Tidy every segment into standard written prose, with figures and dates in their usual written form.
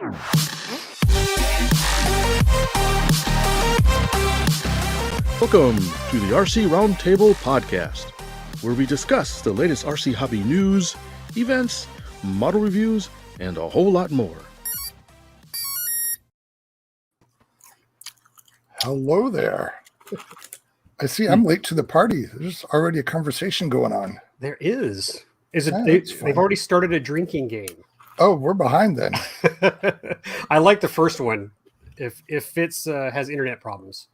Welcome to the RC Roundtable Podcast, where we discuss the latest RC hobby news, events, model reviews, and a whole lot more. Hello there. I see I'm late to the party. There's already a conversation going on. There is. Is it? Yeah, they've already started a drinking game. Oh, we're behind then. I like the first one. If Fitz has internet problems.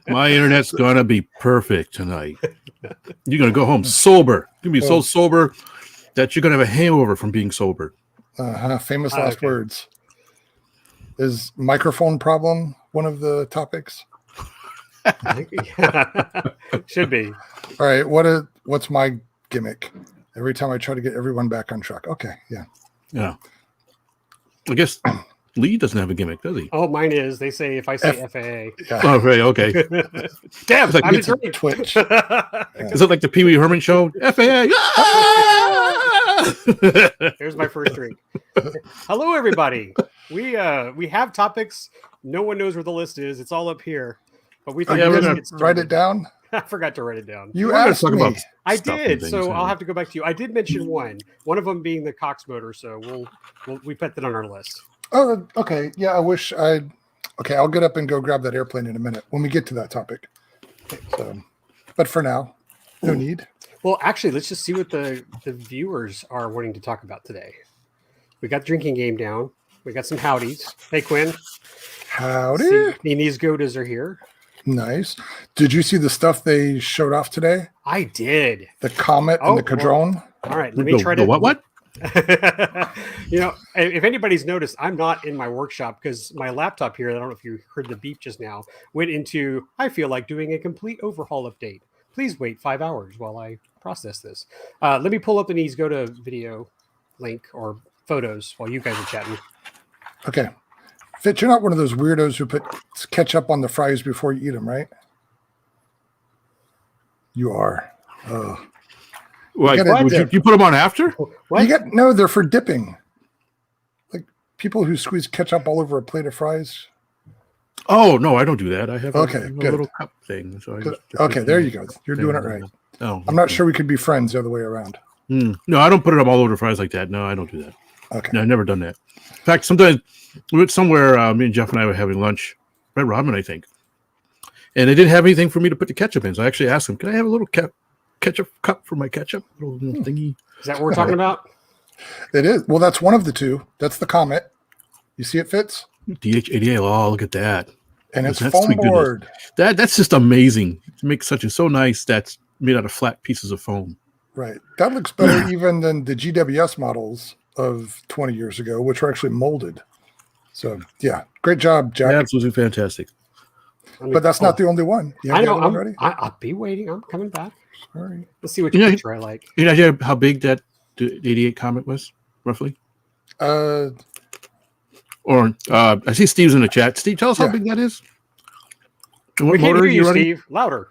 My internet's gonna be perfect tonight. You're gonna go home sober. You're gonna be so sober that you're gonna have a hangover from being sober. Famous last words. Is microphone problem one of the topics? Should be. All right. What's my gimmick? Every time I try to get everyone back on track. Okay. Yeah. I guess Lee doesn't have a gimmick, does he? Oh, mine is. They say if I say FAA. Yeah. Oh, right. Okay. Damn, It's like I'm it's in Twitch. Is it like the Pee Wee Herman show? FAA. There's my first drink. Hello, everybody. We have topics. No one knows where the list is. It's all up here. But we thought We're we're gonna get started. write it down. I forgot to write it down. You We're gonna asked talk me. about I stuff and did, things, so I'll yeah. have to go back to you. I did mention one of them being the Cox motor, so we put that on our list. Oh, okay. Yeah, I wish I'd. Okay, I'll get up and go grab that airplane in a minute when we get to that topic. So, but for now, no need. Well, actually, let's just see what the viewers are wanting to talk about today. We got drinking game down. We got some howdies. Hey, Quinn. Howdy. See, these Godas are here. Nice. Did you see the stuff they showed off today? I did. The Comet and the Cadrone? All right, let me try to. What? If anybody's noticed, I'm not in my workshop because my laptop here, I don't know if you heard the beep just now, went into, I feel like doing a complete overhaul update. Please wait 5 hours while I process this. Let me pull up the Knees Go to video link or photos while you guys are chatting. Okay. Fitz, you're not one of those weirdos who put ketchup on the fries before you eat them, right? You are. Oh. Like, gotta you put them on after? What? No, they're for dipping. Like people who squeeze ketchup all over a plate of fries. Oh, no, I don't do that. I have Okay, a good. little cup thing. So Okay, there you go. You're doing it right. Oh, I'm not sure we could be friends the other way around. No, I don't put it up all over the fries like that. No, I don't do that. Okay. No, I've never done that. In fact, sometimes we went somewhere, me and Jeff and I were having lunch, Red Robin, I think. And they didn't have anything for me to put the ketchup in. So I actually asked them, can I have a little ketchup cup for my ketchup? Little thingy. Is that what we're talking about? It is. Well, that's one of the two. That's the Comet. You see it, Fitz? DH88. Oh, look at that. And it's That's foam sweet goodness. board. That's just amazing. To make such so nice that's made out of flat pieces of foam. Right. That looks better even than the GWS models of 20 years ago, which were actually molded. So, yeah. Great job, Jack. Absolutely fantastic. But that's not the only one. You have I the know. other one ready? I'll be waiting. I'm coming back. Sorry. Let's see which Yeah. picture I like. You know idea how big that 88 Comet was, roughly? Or I see Steve's in the chat. Steve, tell us how big that is. And what We can't motor hear are you, running? Steve. Louder.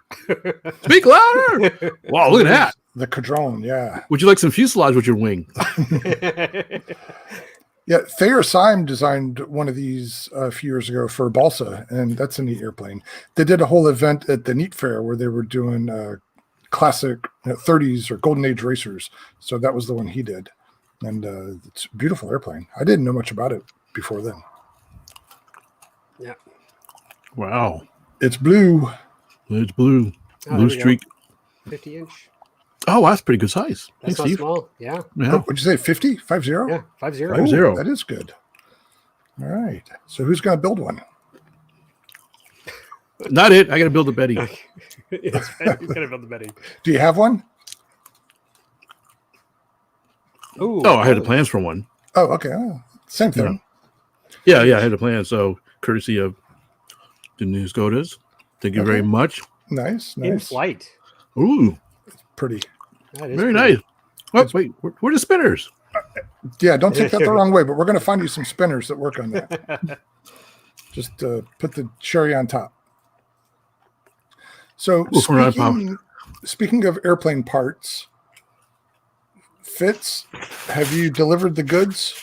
Speak louder! Wow, look at that. The Cadrone, yeah. Would you like some fuselage with your wing? Yeah, Thayer Syme designed one of these a few years ago for Balsa, and that's a neat airplane. They did a whole event at the Neat Fair where they were doing classic 30s or Golden Age racers. So that was the one he did. And it's a beautiful airplane. I didn't know much about it before then. Yeah. Wow. It's blue. It's blue. Oh, Blue there we go. streak. 50-inch. Oh, wow, that's pretty good size. That's Thanks, not Steve. small. Yeah. Yeah. Oh, what'd you say, 50? 50? Yeah. 50. Five zero. That is good. All right. So who's going to build one? Not it. I got to build a Betty. He's gonna build the Betty. Do you have one? Ooh, Oh, I had the plans for one. Oh, okay. Oh, same thing. Yeah, I had a plan. So, courtesy of the News Godas. Thank you very much. Nice. in Nice. flight. Ooh, Pretty. That is very pretty. nice. Oh, wait, where are the spinners? Yeah, don't take that the wrong way, but we're going to find you some spinners that work on that. Just put the cherry on top. So speaking of airplane parts, Fitz, have you delivered the goods?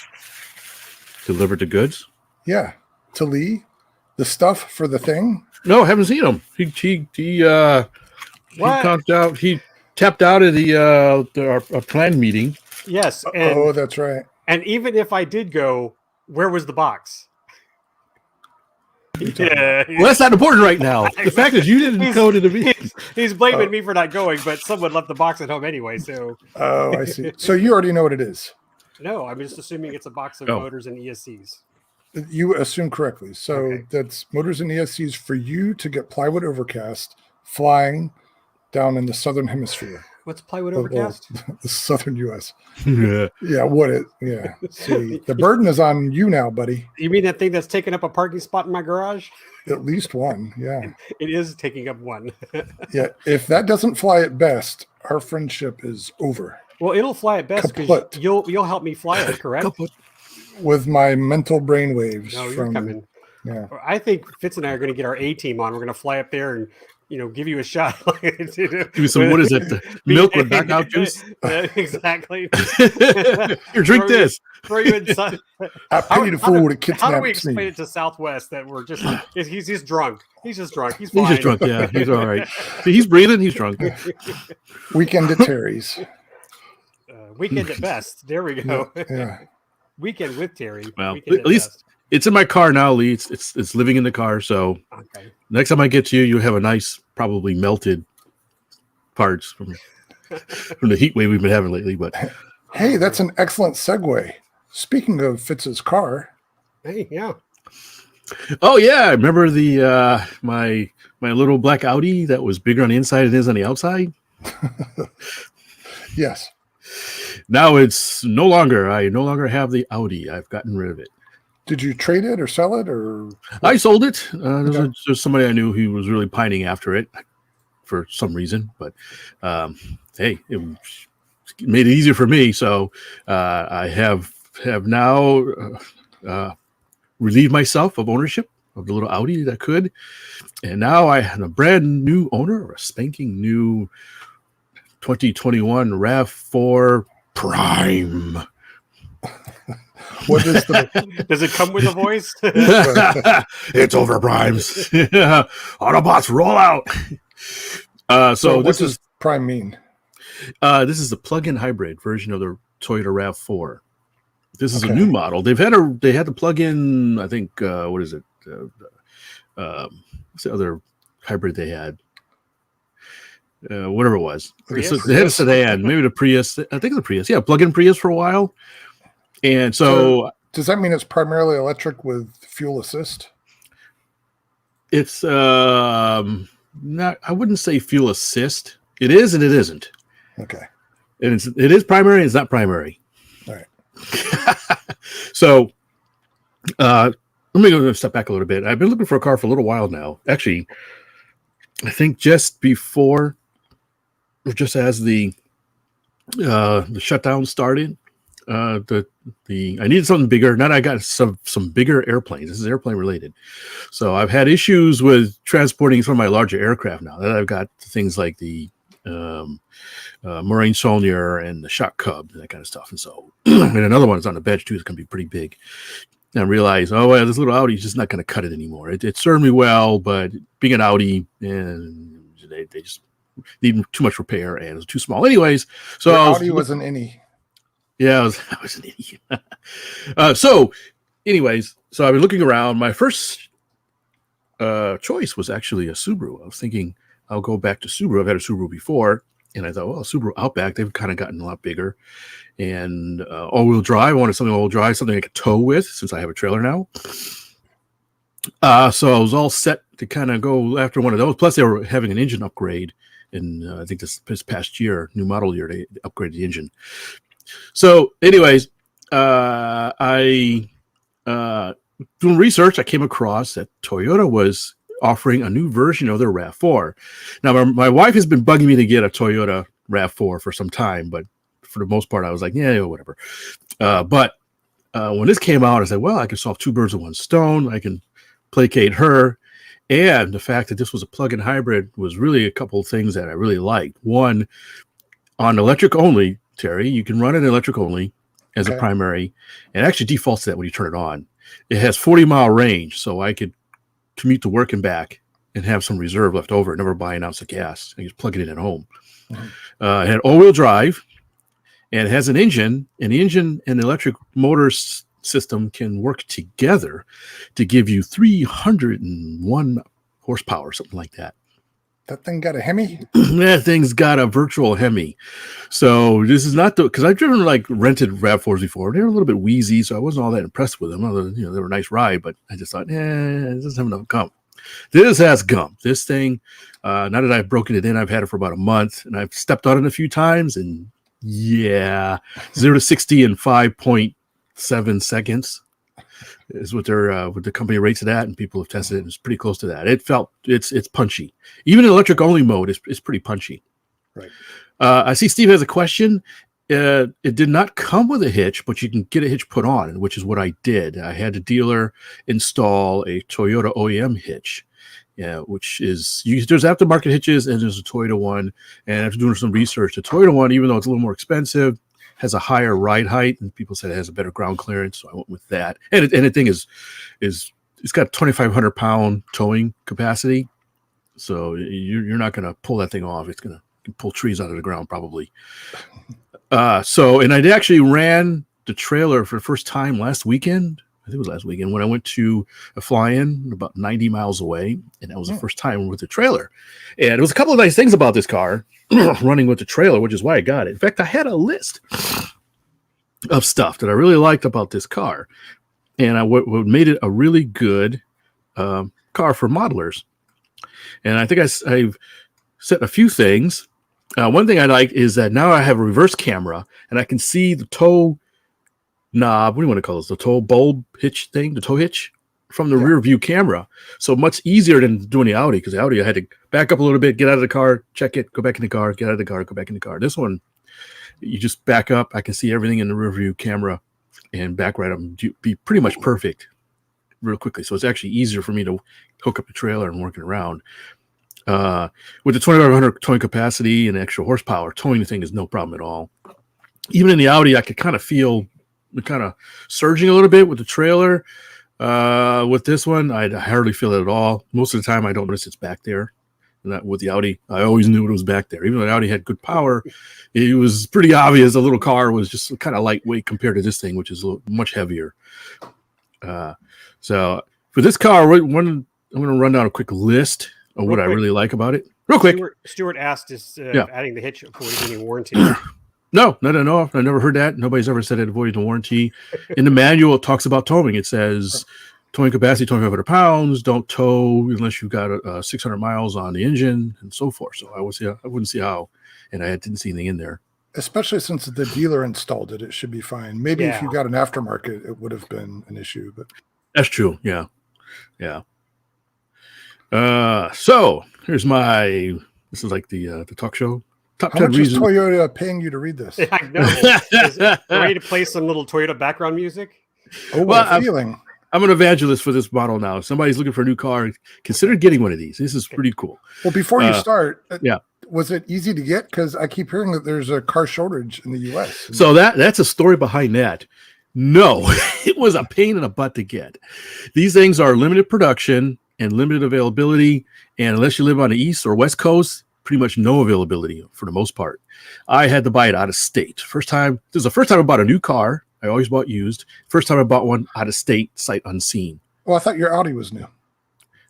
delivered the goods. Yeah, to Lee, the stuff for the thing. No, I haven't seen him. He tapped out of our planned meeting. Yes. Oh, that's right. And even if I did go, where was the box? Yeah. Well, that's not important right now. The fact is, you didn't go to the meeting. He's blaming me for not going, but someone left the box at home anyway. So. Oh, I see. So you already know what it is. No, I'm just assuming it's a box of motors and ESCs. You assume correctly. So Okay. That's motors and ESCs for you to get plywood overcast flying down in the southern hemisphere. What's plywood overcast? The southern U.S. Yeah. Yeah, yeah. See, the burden is on you now, buddy. You mean that thing that's taking up a parking spot in my garage? At least one, yeah. It is taking up one. Yeah, if that doesn't fly at best, our friendship is over. Well, it'll fly at best because you'll help me fly it, correct? With my mental brainwaves. No, you're coming. Yeah. I think Fitz and I are going to get our A team on. We're going to fly up there and give you a shot. Give you some, what is it? Milk with knockout juice? Exactly. Here, drink this. Throw you inside. I paid a fool to kidnap How do we explain me. it to Southwest that we're just, he's just drunk. He's just drunk. He's fine. He's just drunk, yeah. He's all right. See, he's breathing. He's drunk. Weekend at Terry's. Weekend at best. There we go. Yeah. Weekend with Terry. Well, Weekend at least it's in my car now, Lee. It's living in the car. So next time I get to you, you have a nice, probably melted parts from the heat wave we've been having lately. But hey, that's an excellent segue. Speaking of Fitz's car. Hey, yeah. Oh yeah, I remember the my little black Audi that was bigger on the inside than it is on the outside. Yes. Now it's no longer. I no longer have the Audi. I've gotten rid of it. Did you trade it or sell it or? I sold it. There's somebody I knew who was really pining after it for some reason, but hey, it made it easier for me. So I have now relieved myself of ownership of the little Audi that could, and now I have a brand new owner, a spanking new 2021 Rav4 Prime. What is the? Does it come with a voice? It's over, Primes. Autobots roll out. So what does Prime mean? This is the plug-in hybrid version of the Toyota RAV4. This is a new model. They had the plug-in. I think what is it? What's the other hybrid they had? Whatever it was. They had a sedan, maybe the Prius. I think it's a Prius. Yeah, plug-in Prius for a while. And so does that mean it's primarily electric with fuel assist? It's not. I wouldn't say fuel assist. It is and it isn't. Okay. And it is primary. And it's not primary. All right. So let me go step back a little bit. I've been looking for a car for a little while now. Actually, I think just before, or just as the shutdown started, I needed something bigger. Now I got some bigger airplanes. This is airplane related. So I've had issues with transporting some of my larger aircraft now that I've got things like the Marine Saulnier and the Shock Cub and that kind of stuff. And so and another one is on the bench too. It's going to be pretty big. And I realized, oh, well, this little Audi is just not going to cut it anymore. It served me well, but being an Audi, and they just need too much repair and it was too small. Anyways, so Audi was an innie. Yeah, I was an idiot. So I've been looking around. My first choice was actually a Subaru. I was thinking I'll go back to Subaru. I've had a Subaru before, and I thought, well, Subaru Outback, they've kind of gotten a lot bigger. And all-wheel drive, I wanted something all-wheel drive, something I could tow with since I have a trailer now. So I was all set to kind of go after one of those. Plus, they were having an engine upgrade. And I think this past year, new model year, they upgraded the engine. So anyways, I doing research, I came across that Toyota was offering a new version of their RAV4. Now, my wife has been bugging me to get a Toyota RAV4 for some time, but for the most part, I was like, yeah, whatever. But when this came out, I said, well, I can solve two birds with one stone. I can placate her. And the fact that this was a plug-in hybrid was really a couple of things that I really liked. One, on electric only, Terry, you can run it electric only, as a primary, and actually defaults to that when you turn it on. It has 40-mile range, so I could commute to work and back and have some reserve left over, never buy an ounce of gas. I just plug it in at home. It had all-wheel drive, and it has an engine, and the engine and the electric motor system can work together to give you 301 horsepower, something like that. That thing got a Hemi? That thing's got a virtual Hemi. So this is not because I've driven like rented RAV4s before. They were a little bit wheezy, so I wasn't all that impressed with them. Although, they were a nice ride, but I just thought, it doesn't have enough gump. This has gump. This thing, now that I've broken it in, I've had it for about a month, and I've stepped on it a few times, and 0 to 60 in 5.7 seconds is what the company rates it at, and people have tested it, and it's pretty close to that. It's punchy. Even in electric only mode, it's pretty punchy. Right. I see Steve has a question. It did not come with a hitch, but you can get a hitch put on, which is what I did. I had the dealer install a Toyota Oem Hitch, which is there's aftermarket hitches and there's a Toyota one. And after doing some research, the Toyota one, even though it's a little more expensive, has a higher ride height, and people said it has a better ground clearance, so I went with that. And the thing is it's got 2,500 pound towing capacity, so you're not going to pull that thing off. It's going to pull trees out of the ground probably. And I actually ran the trailer for the first time last weekend. I think it was last weekend when I went to a fly-in about 90 miles away, and that was the first time with the trailer. And there was a couple of nice things about this car running with the trailer, which is why I got it. In fact, I had a list of stuff that I really liked about this car, and what made it a really good car for modelers. And I think I've said a few things. One thing I like is that now I have a reverse camera, and I can see the tow knob. What do you want to call this? The tow bulb hitch thing, the tow hitch from the rear view camera. So much easier than doing the Audi, because the Audi I had to back up a little bit, get out of the car, check it, go back in the car, get out of the car, go back in the car. This one, you just back up. I can see everything in the rear view camera and back right up and be pretty much perfect real quickly. So it's actually easier for me to hook up the trailer and work it around. With the 2,500 towing capacity and extra horsepower, towing the thing is no problem at all. Even in the Audi, I could kind of feel the kind of surging a little bit with the trailer. With this one, I hardly feel it at all. Most of the time, I don't notice it's back there. And that with the Audi, I always knew it was back there. Even though the Audi had good power, it was pretty obvious the little car was just kind of lightweight compared to this thing, which is much heavier. So for this car, I'm going to run down a quick list of what I really like about it. Real quick. Stuart asked is adding the hitch avoiding any warranty. No. I've never heard that. Nobody's ever said it avoided the warranty. In the manual, it talks about towing. It says towing capacity 2,500 pounds. Don't tow unless you've got 600 miles on the engine and so forth. So I wouldn't see how, and I didn't see anything in there. Especially since the dealer installed it, it should be fine. Maybe if you got an aftermarket, it would have been an issue. But that's true. Yeah. So here's this is like the talk show. Top How 10 much reasons. is Toyota paying you to read this? I know. Ready to play some little Toyota background music? Oh, what a feeling. I'm an evangelist for this model now. If somebody's looking for a new car, consider getting one of these. This is pretty cool. Well, before you start, was it easy to get? Because I keep hearing that there's a car shortage in the U.S. So that's a story behind that. No, it was a pain in the butt to get. These things are limited production and limited availability. And unless you live on the East or West Coast, pretty much no availability for the most part. I had to buy it out of state. This is the first time I bought a new car. I always bought used. First time I bought one out of state, sight unseen. Well, I thought your Audi was new.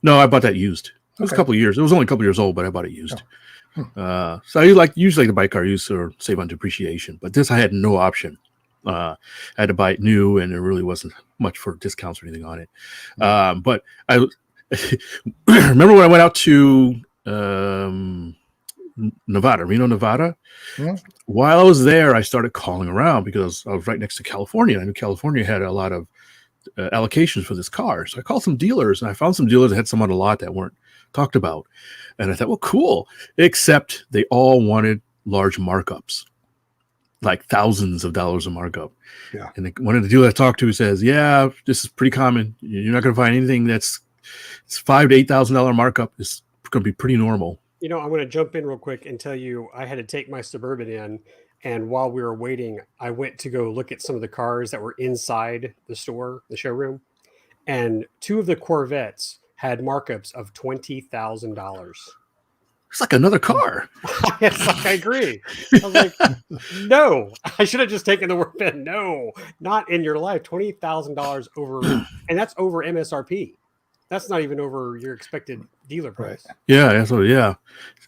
No, I bought that used. It was a couple of years. It was only a couple of years old, but I bought it used. So I usually like to buy car used or save on depreciation. But this I had no option. I had to buy it new, and there really wasn't much for discounts or anything on it. But I remember when I went out to Reno, Nevada. Yeah. While I was there, I started calling around because I was right next to California. I knew California had a lot of allocations for this car. So I called some dealers, and I found some dealers that had some on the lot that weren't talked about. And I thought, well, cool. Except they all wanted large markups, like thousands of dollars of markup. Yeah. And one of the dealers I talked to says, yeah, this is pretty common. You're not going to find anything that's $5,000 to $8,000 markup. It's going to be pretty normal. I'm going to jump in real quick and tell you I had to take my Suburban in. And while we were waiting, I went to go look at some of the cars that were inside the store, the showroom, and two of the Corvettes had markups of $20,000. It's like another car. It's like, I agree. I was like, no, I should have just taken the word pen. No, not in your life. $20,000 over, and that's over MSRP. That's not even over your expected dealer price. Right. Yeah, that's what, yeah.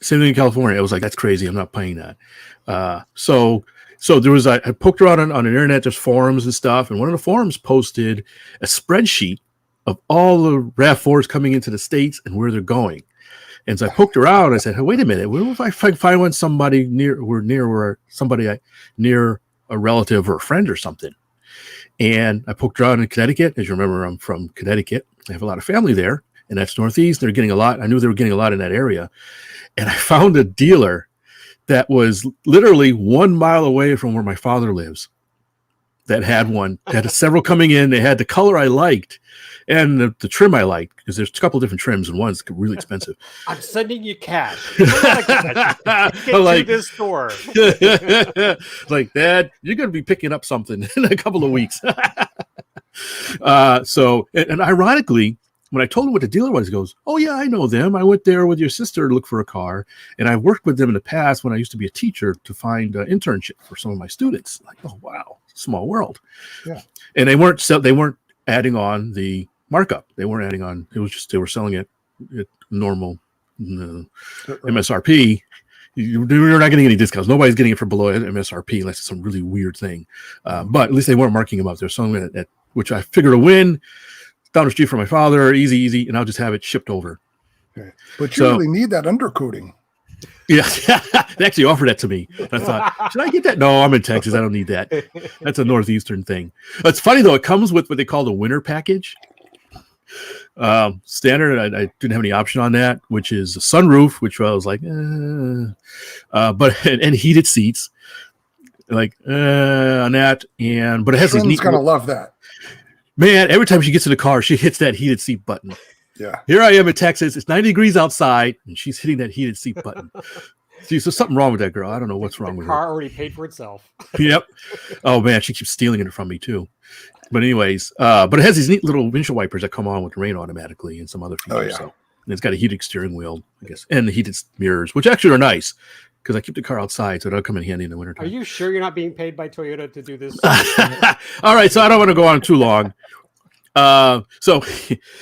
Same thing in California. I was like, that's crazy. I'm not paying that. So there was, I poked around on the internet, there's forums and stuff. And one of the forums posted a spreadsheet of all the RAV4s coming into the States and where they're going. And so I poked around and I said, hey, wait a minute. Where if I find one somebody near a relative or a friend or something? And I poked around in Connecticut. As you remember, I'm from Connecticut. I have a lot of family there, and that's Northeast. They're getting a lot. I knew they were getting a lot in that area. And I found a dealer that was literally 1 mile away from where my father lives that had one. They had several coming in. They had the color I liked and the trim I liked, because there's a couple of different trims, and one's really expensive. I'm sending you cash. Get to this store. Like, Dad, you're going to be picking up something in a couple of weeks. And ironically, when I told him what the dealer was, he goes, oh yeah, I know them. I went there with your sister to look for a car, and I worked with them in the past when I used to be a teacher to find an internship for some of my students. Like, oh wow, small world. Yeah. And they weren't adding on the markup. They weren't adding on. It was just they were selling it at normal MSRP. You're not getting any discounts. Nobody's getting it for below MSRP unless it's some really weird thing. But at least they weren't marking them up. They're selling it at which I figured a win down the street from my father, easy, and I'll just have it shipped over. Okay. But you really need that undercoating. Yeah, they actually offered that to me. And I thought, should I get that? No, I'm in Texas. I don't need that. That's a Northeastern thing. It's funny, though. It comes with what they call the winter package. Standard, I didn't have any option on that, which is a sunroof, which I was like, but and heated seats, like on that, but it has these neat. Gonna love that. Man, every time she gets in the car, she hits that heated seat button. Yeah. Here I am in Texas. It's 90 degrees outside, and she's hitting that heated seat button. See, so something wrong with that girl. I don't know what's wrong with her. The car already paid for itself. Yep. Oh man, she keeps stealing it from me too. But anyways, but it has these neat little windshield wipers that come on with the rain automatically and some other features. Oh, yeah. So, and it's got a heated steering wheel, I guess, and the heated mirrors, which actually are nice because I keep the car outside, so it'll come in handy in the wintertime. Are you sure you're not being paid by Toyota to do this? All right, so I don't want to go on too long. So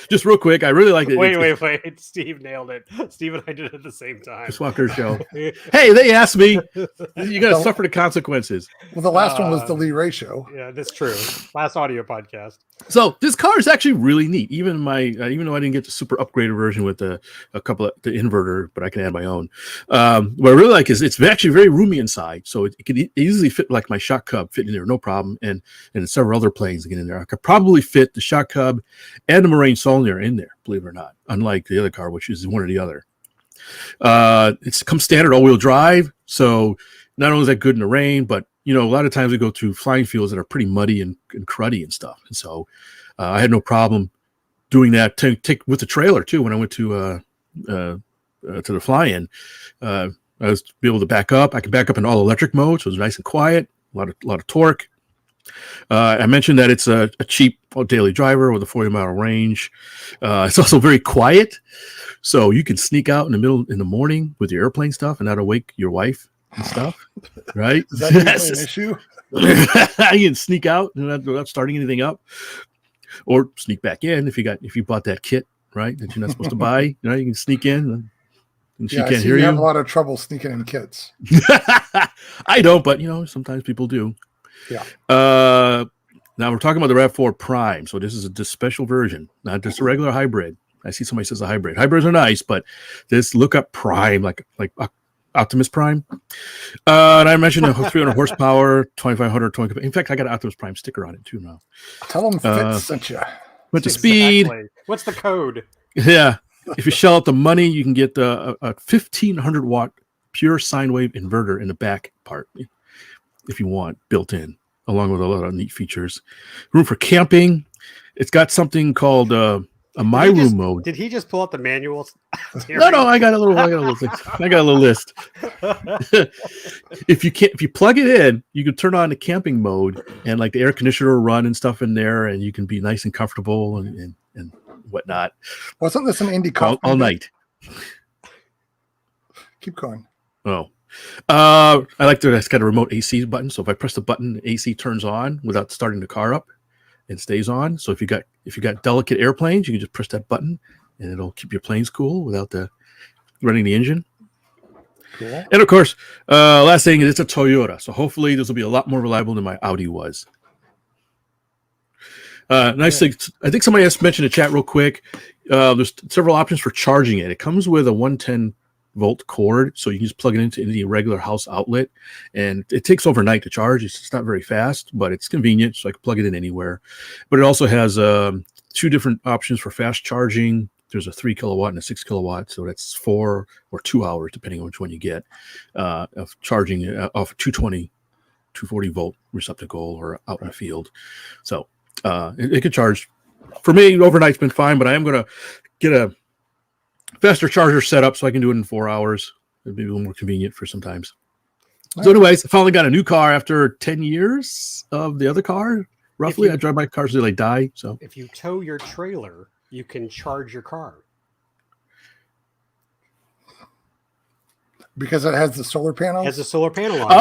just real quick, I really like it. Wait. Steve nailed it. Steve and I did it at the same time. This Walker show. Hey, they asked me, you're going to suffer the consequences. Well, the last one was the Lee Ray show. Yeah, that's true. Last audio podcast. So this car is actually really neat. Even though I didn't get the super upgraded version with a couple of the inverter, but I can add my own. What I really like is it's actually very roomy inside. So it could easily fit like my shock cub fit in there, no problem. And several other planes get in there. I could probably fit the shock cub and the Marine Saulnier in there, believe it or not, unlike the other car, which is one or the other. It's come standard all-wheel drive, so not only is that good in the rain, but a lot of times we go through flying fields that are pretty muddy and cruddy and stuff, and so I had no problem doing that. Take with the trailer too. When I went to the fly-in, I was able to back up. I could back up in all electric mode, so it was nice and quiet, a lot of torque. I mentioned that it's a cheap daily driver with a 40-mile range. It's also very quiet, so you can sneak out in the morning with your airplane stuff and not awake your wife and stuff, right? Is that usually an issue? You can sneak out without starting anything up, or sneak back in if you bought that kit, right? That you're not supposed to buy. You can sneak in. And she can't hear you. You have a lot of trouble sneaking in kits. I don't, but sometimes people do. Yeah. Now we're talking about the RAV4 Prime. So this is a special version, not just a regular hybrid. I see somebody says a hybrid. Hybrids are nice, but this look up Prime, like Optimus Prime. And I mentioned 300 horsepower, 2,500, 20. In fact, I got an Optimus Prime sticker on it too now. Tell them Fitz sent you. Went to speed. What's the code? Yeah. If you shell out the money, you can get a 1,500 watt pure sine wave inverter in the back part, if you want, built in, along with a lot of neat features. Room for camping. It's got something called a a my room mode. Did he just pull out the manual? No, I got a little thing. I got a little list. If you plug it in, you can turn on the camping mode and like the air conditioner will run and stuff in there, and you can be nice and comfortable and whatnot. Wasn't this an Andy all Kaufman? night? Keep going. Oh, I like that it's got a remote AC button. So if I press the button, the AC turns on without starting the car up and stays on. So if you got delicate airplanes, you can just press that button and it'll keep your planes cool without running the engine. Cool. And of course, last thing is it's a Toyota. So hopefully this will be a lot more reliable than my Audi was. Nice thing. I think somebody else mentioned in the chat real quick. There's several options for charging it. It comes with a 110 volt cord, so you can just plug it into the regular house outlet, and it takes overnight to charge. It's not very fast, but it's convenient, so I can plug it in anywhere. But it also has 2 different options for fast charging. There's a 3 kilowatt and a 6 kilowatt, so that's 4 or 2 hours, depending on which one you get, of charging off 240 volt receptacle or out in the field. So it could charge. For me, overnight's been fine, but I am going to get a faster charger set up so I can do it in 4 hours. It'd be a little more convenient for sometimes. So anyways, I finally got a new car after 10 years of the other car. Roughly, I drive my cars until they die. So if you tow your trailer, you can charge your car. Because it has the solar panel? It has a solar panel on it.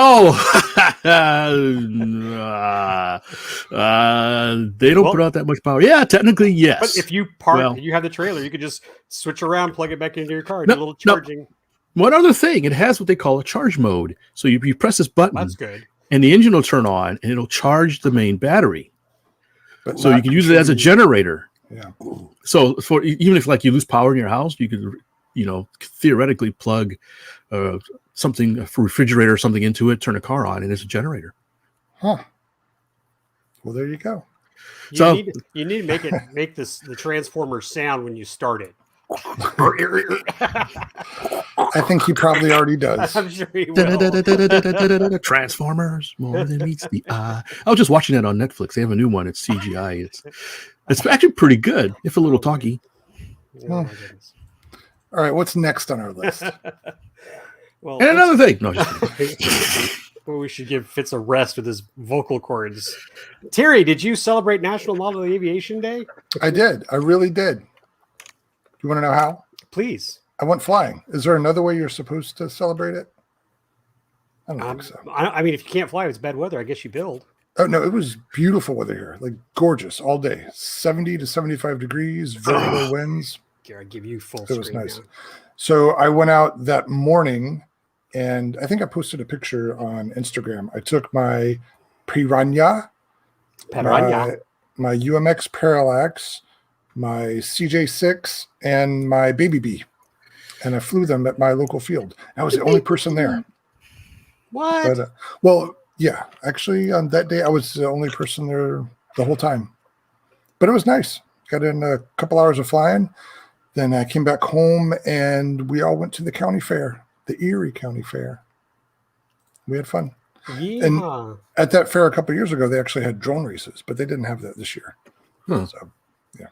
They don't put out that much power. Yeah, technically, yes. But if you park, you have the trailer, you could just switch around, plug it back into your car, do a little charging. One other thing, it has what they call a charge mode. So you press this button. That's good. And the engine will turn on, and it'll charge the main battery. But so you can use it as a generator. Yeah. So even if like you lose power in your house, you could theoretically plug something, a refrigerator or something into it, turn a car on, and it's a generator. Huh. Well, there you go. You need to make the transformer sound when you start it. I think he probably already does. I'm sure he will. Transformers more than meets the eye. I was just watching that on Netflix. They have a new one. It's CGI. It's actually pretty good, if a little talky. Oh, my goodness. All right, what's next on our list? Well, and another thing. No, just well, we should give Fitz a rest with his vocal cords. Terry, did you celebrate National Model Aviation Day? I did. I really did. You want to know how? Please. I went flying. Is there another way you're supposed to celebrate it? I don't think so. I mean, if you can't fly, if it's bad weather, I guess you build. Oh, no, it was beautiful weather here. Like gorgeous all day. 70 to 75 degrees, very low winds. Here, I give you full screen. It was nice. Now. So I went out that morning, and I think I posted a picture on Instagram. I took my Piranha, my UMX Parallax, my CJ6, and my Baby Bee, and I flew them at my local field. I was the only person there. What? But, well, yeah. Actually, on that day, I was the only person there the whole time. But it was nice. Got in a couple hours of flying. Then I came back home, and we all went to the county fair, the Erie County Fair. We had fun. Yeah. And at that fair a couple of years ago, they actually had drone races, but they didn't have that this year. So, yeah.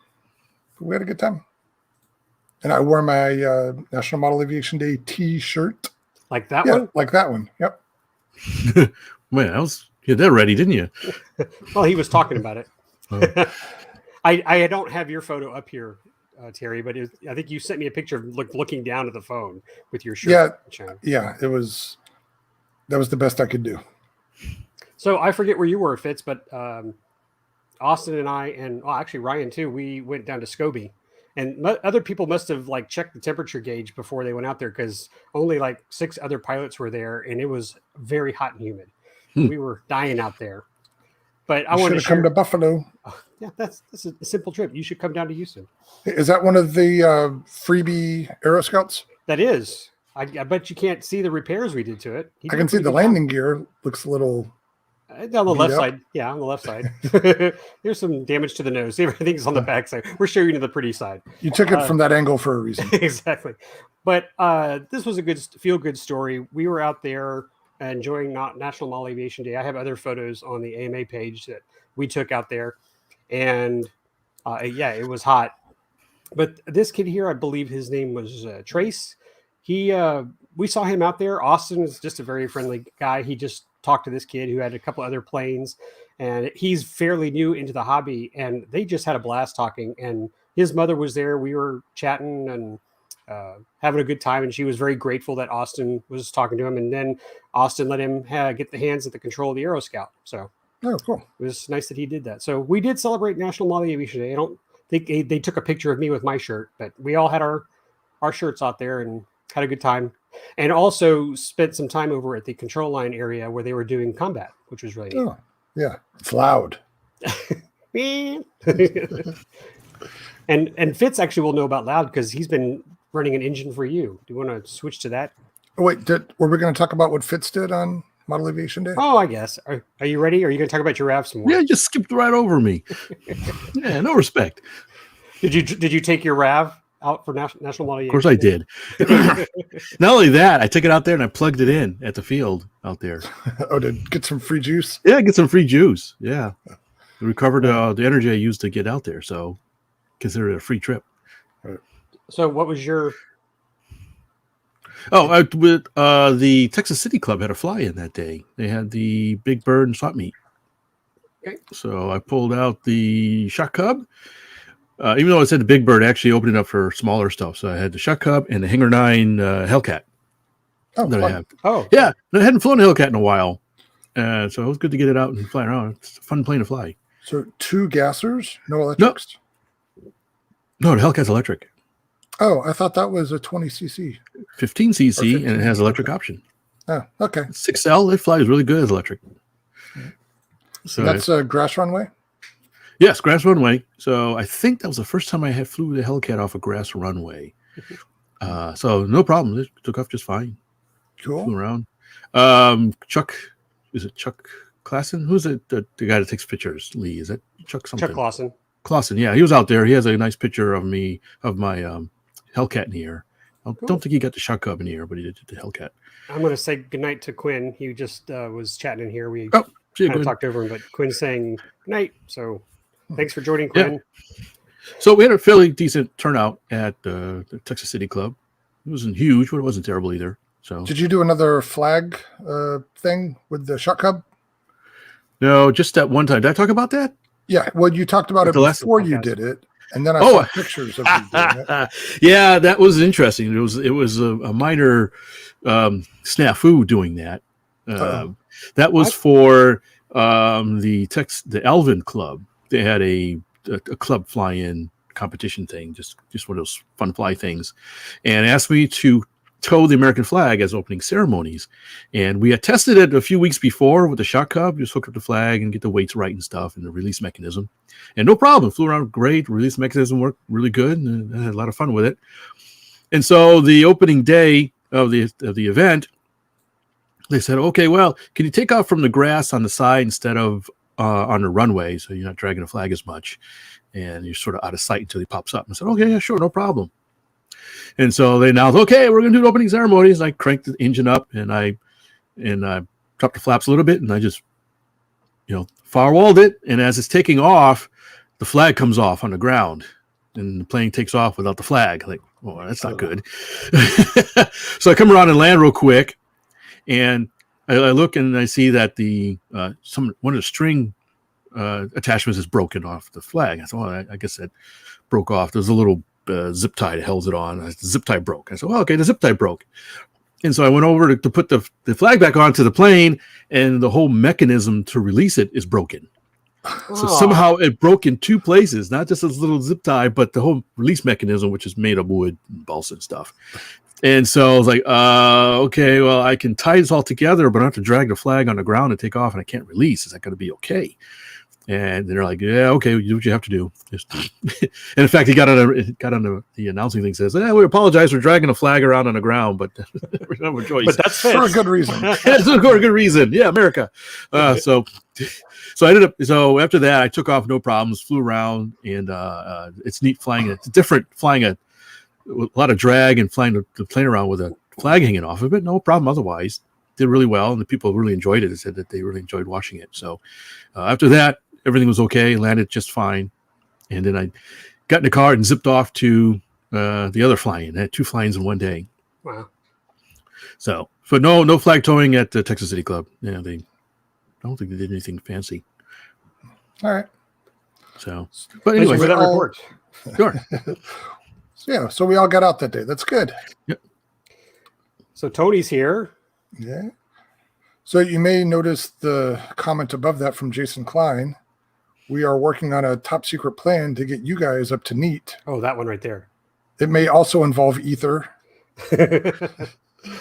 But we had a good time. And I wore my National Model Aviation Day T-shirt. Like that one? Like that one. Yep. Man, you had that ready, didn't you? Well, he was talking about it. Oh. I don't have your photo up here, Terry, but I think you sent me a picture of looking down at the phone with your shirt. Yeah. That was the best I could do. So I forget where you were, Fitz, but Austin and I, and actually Ryan too, we went down to Scobie, and other people must have checked the temperature gauge before they went out there, because only 6 other pilots were there, and it was very hot and humid. We were dying out there. But I wanted to come to Buffalo. Yeah, that's a simple trip. You should come down to Houston. Is that one of the freebie Aero Scouts? That is. I bet you can't see the repairs we did to it. I can see the landing gear looks a little on the left side. Yeah, on the left side. There's some damage to the nose. Everything's on the back side. We're showing you the pretty side. You took it from that angle for a reason. Exactly. But this was a good feel-good story. We were out there enjoying National Model Aviation Day. I have other photos on the AMA page that we took out there. And it was hot. But this kid here, I believe his name was Trace. We saw him out there. Austin is just a very friendly guy. He just talked to this kid who had a couple other planes, and he's fairly new into the hobby. And they just had a blast talking. And his mother was there. We were chatting and having a good time, and she was very grateful that Austin was talking to him. And then Austin let him get the hands at the control of the Aero Scout. So Oh, cool. it was nice that he did that. So we did celebrate National Model Aviation Day. I don't think they took a picture of me with my shirt, but we all had our shirts out there and had a good time. And also spent some time over at the control line area where they were doing combat, which was really neat. Oh, yeah. It's loud. and Fitz actually will know about loud because he's been running an engine for you. Do you want to switch to that? Oh, wait, were we going to talk about what Fitz did on Model Aviation Day? Oh, I guess. Are you ready? Are you going to talk about your RAV some more? Yeah, you just skipped right over me. Yeah, no respect. Did you take your RAV out for National Model Aviation? Of course I did. Not only that, I took it out there and I plugged it in at the field out there. Oh, to get some free juice? Yeah, get some free juice. Yeah. Recovered the energy I used to get out there. So consider it a free trip. So what was your... The Texas City Club had a fly-in that day. They had the Big Bird and swap meet. Okay. So I pulled out the Shot Cub. Even though I said the Big Bird, actually opened it up for smaller stuff. So I had the Shot Cub and the Hanger 9 Hellcat that I have. Oh. Yeah, I hadn't flown a Hellcat in a while. So it was good to get it out and fly around. It's a fun plane to fly. So 2 gassers, no electrics? No, the Hellcat's electric. Oh, I thought that was a 20cc. 15cc, and it has electric option. Oh, okay. 6L, it flies really good as electric. So that's a grass runway? Yes, grass runway. So I think that was the first time I flew the Hellcat off a grass runway. So no problem. It took off just fine. Cool. Flew around. Chuck Klassen? Who's it? The guy that takes pictures? Lee, is that Chuck something? Chuck Clausen. Clausen, yeah. He was out there. He has a nice picture of my Hellcat in the air. I don't think he got the Shot Cub in the air, but he did the Hellcat. I'm going to say goodnight to Quinn. He just was chatting in here. We kind of talked over him, but Quinn's saying goodnight. So thanks for joining, Quinn. Yeah. So we had a fairly decent turnout at the Texas City Club. It wasn't huge, but it wasn't terrible either. So did you do another flag thing with the Shot Cub? No, just that one time. Did I talk about that? Yeah. Well, you talked about it before you did it, and then I saw pictures of you doing it. Yeah, that was interesting. It was a minor snafu doing that. That was for the Elvin Club. They had a club fly-in competition thing, just one of those fun fly things, and asked me to tow the American flag as opening ceremonies. And we had tested it a few weeks before with the Shot Cub, just hook up the flag and get the weights right and stuff and the release mechanism. And no problem, flew around great. Release mechanism worked really good, and I had a lot of fun with it. And so the opening day of the event, they said, okay, well, can you take off from the grass on the side instead of on the runway, so you're not dragging the flag as much, and you're sort of out of sight until he pops up. And I said, okay, yeah, sure, no problem. And so they announced, okay, we're going to do the opening ceremonies. And I cranked the engine up, and I dropped the flaps a little bit, and I just, firewalled it. And as it's taking off, the flag comes off on the ground, and the plane takes off without the flag. Like, well, that's not good. So I come around and land real quick, and I look and I see that one of the string attachments is broken off the flag. I thought, well, I guess that broke off. There's a little zip tie that holds it on. The zip tie broke. I said, well, okay, the zip tie broke. And so I went over to put the flag back onto the plane, and the whole mechanism to release it is broken. So somehow it broke in 2 places, not just this little zip tie, but the whole release mechanism, which is made of wood and balsa and stuff. And so I was like, okay, well, I can tie this all together, but I have to drag the flag on the ground and take off, and I can't release. Is that going to be okay? And they're like, yeah, okay, you do what you have to do. And in fact, he got on the announcing thing, says, we apologize for dragging a flag around on the ground, but we don't have a choice. But that's for a good reason. It's for a good reason. Yeah, America. So I ended up, so after that, I took off, no problems, flew around, and it's neat flying. It's different flying a lot of drag and flying the plane around with a flag hanging off of it. No problem otherwise. Did really well, and the people really enjoyed it. They said that they really enjoyed watching it. So after that, everything was okay, landed just fine. And then got in the car and zipped off to the other fly-in. I had 2 fly-ins in one day. Wow. So no flag towing at the Texas City Club. Yeah, I don't think they did anything fancy. All right. So, but anyway, Thank you for that report. Sure. So we all got out that day. That's good. Yep. So Tony's here. Yeah. So you may notice the comment above that from Jason Klein. We are working on a top secret plan to get you guys up to neat. Oh, that one right there. It may also involve ether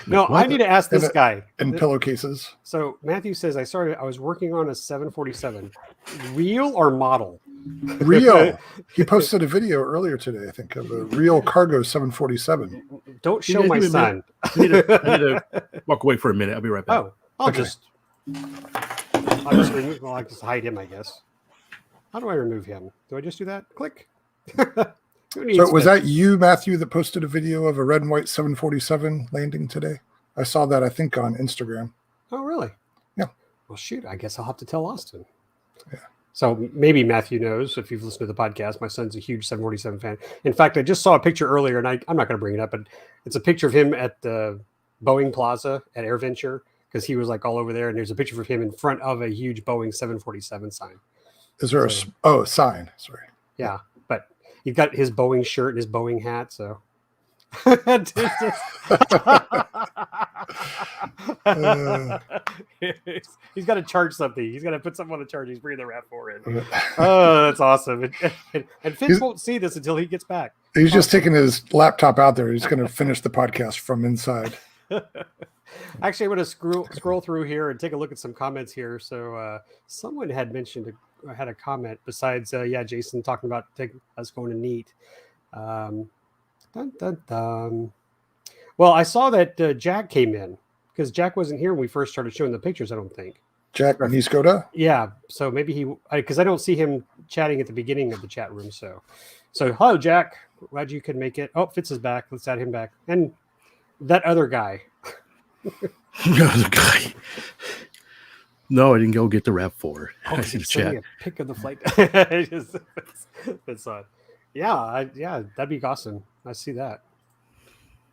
No, I need to ask this guy. and pillowcases. So Matthew says, I was working on a 747. Real or model? Real. He posted a video earlier today, I think, of a real cargo 747. Don't show my son. I need to walk away for a minute. I'll be right back. Oh, I'll Okay. just remove. Well, I just hide him, I guess. How do I remove him? Do I just do that? Click. So was that you, Matthew, that posted a video of a red and white 747 landing today? I saw that, I think, on Instagram. Oh, really? Yeah. Well, shoot. I guess I'll have to tell Austin. Yeah. So maybe Matthew knows if you've listened to the podcast. My son's a huge 747 fan. In fact, I just saw a picture earlier, and I'm not going to bring it up, but it's a picture of him at the Boeing Plaza at AirVenture because he was like all over there, and there's a picture of him in front of a huge Boeing 747 sign. Is there a sign? Sorry. Yeah, but he's got his Boeing shirt and his Boeing hat, so. He's got to charge something. He's got to put something on the charge. He's bringing the RAV4 in. Oh, that's awesome. And Fitz won't see this until he gets back. He's just taking his laptop out there. He's going to finish the podcast from inside. Actually, I'm going to scroll through here and take a look at some comments here. So someone had mentioned, had a comment besides, Jason talking about us going to neat. Dun, dun, dun. Well, I saw that Jack came in because Jack wasn't here when we first started showing the pictures, I don't think. Jack Niskoda? Yeah, so maybe because I don't see him chatting at the beginning of the chat room. So hello, Jack. Glad you could make it. Oh, Fitz is back. Let's add him back. And that other guy. Other guy. No, I didn't go get the RAV4. I see the chat. A pic of the flight. It's on. Yeah, that'd be awesome. I see that.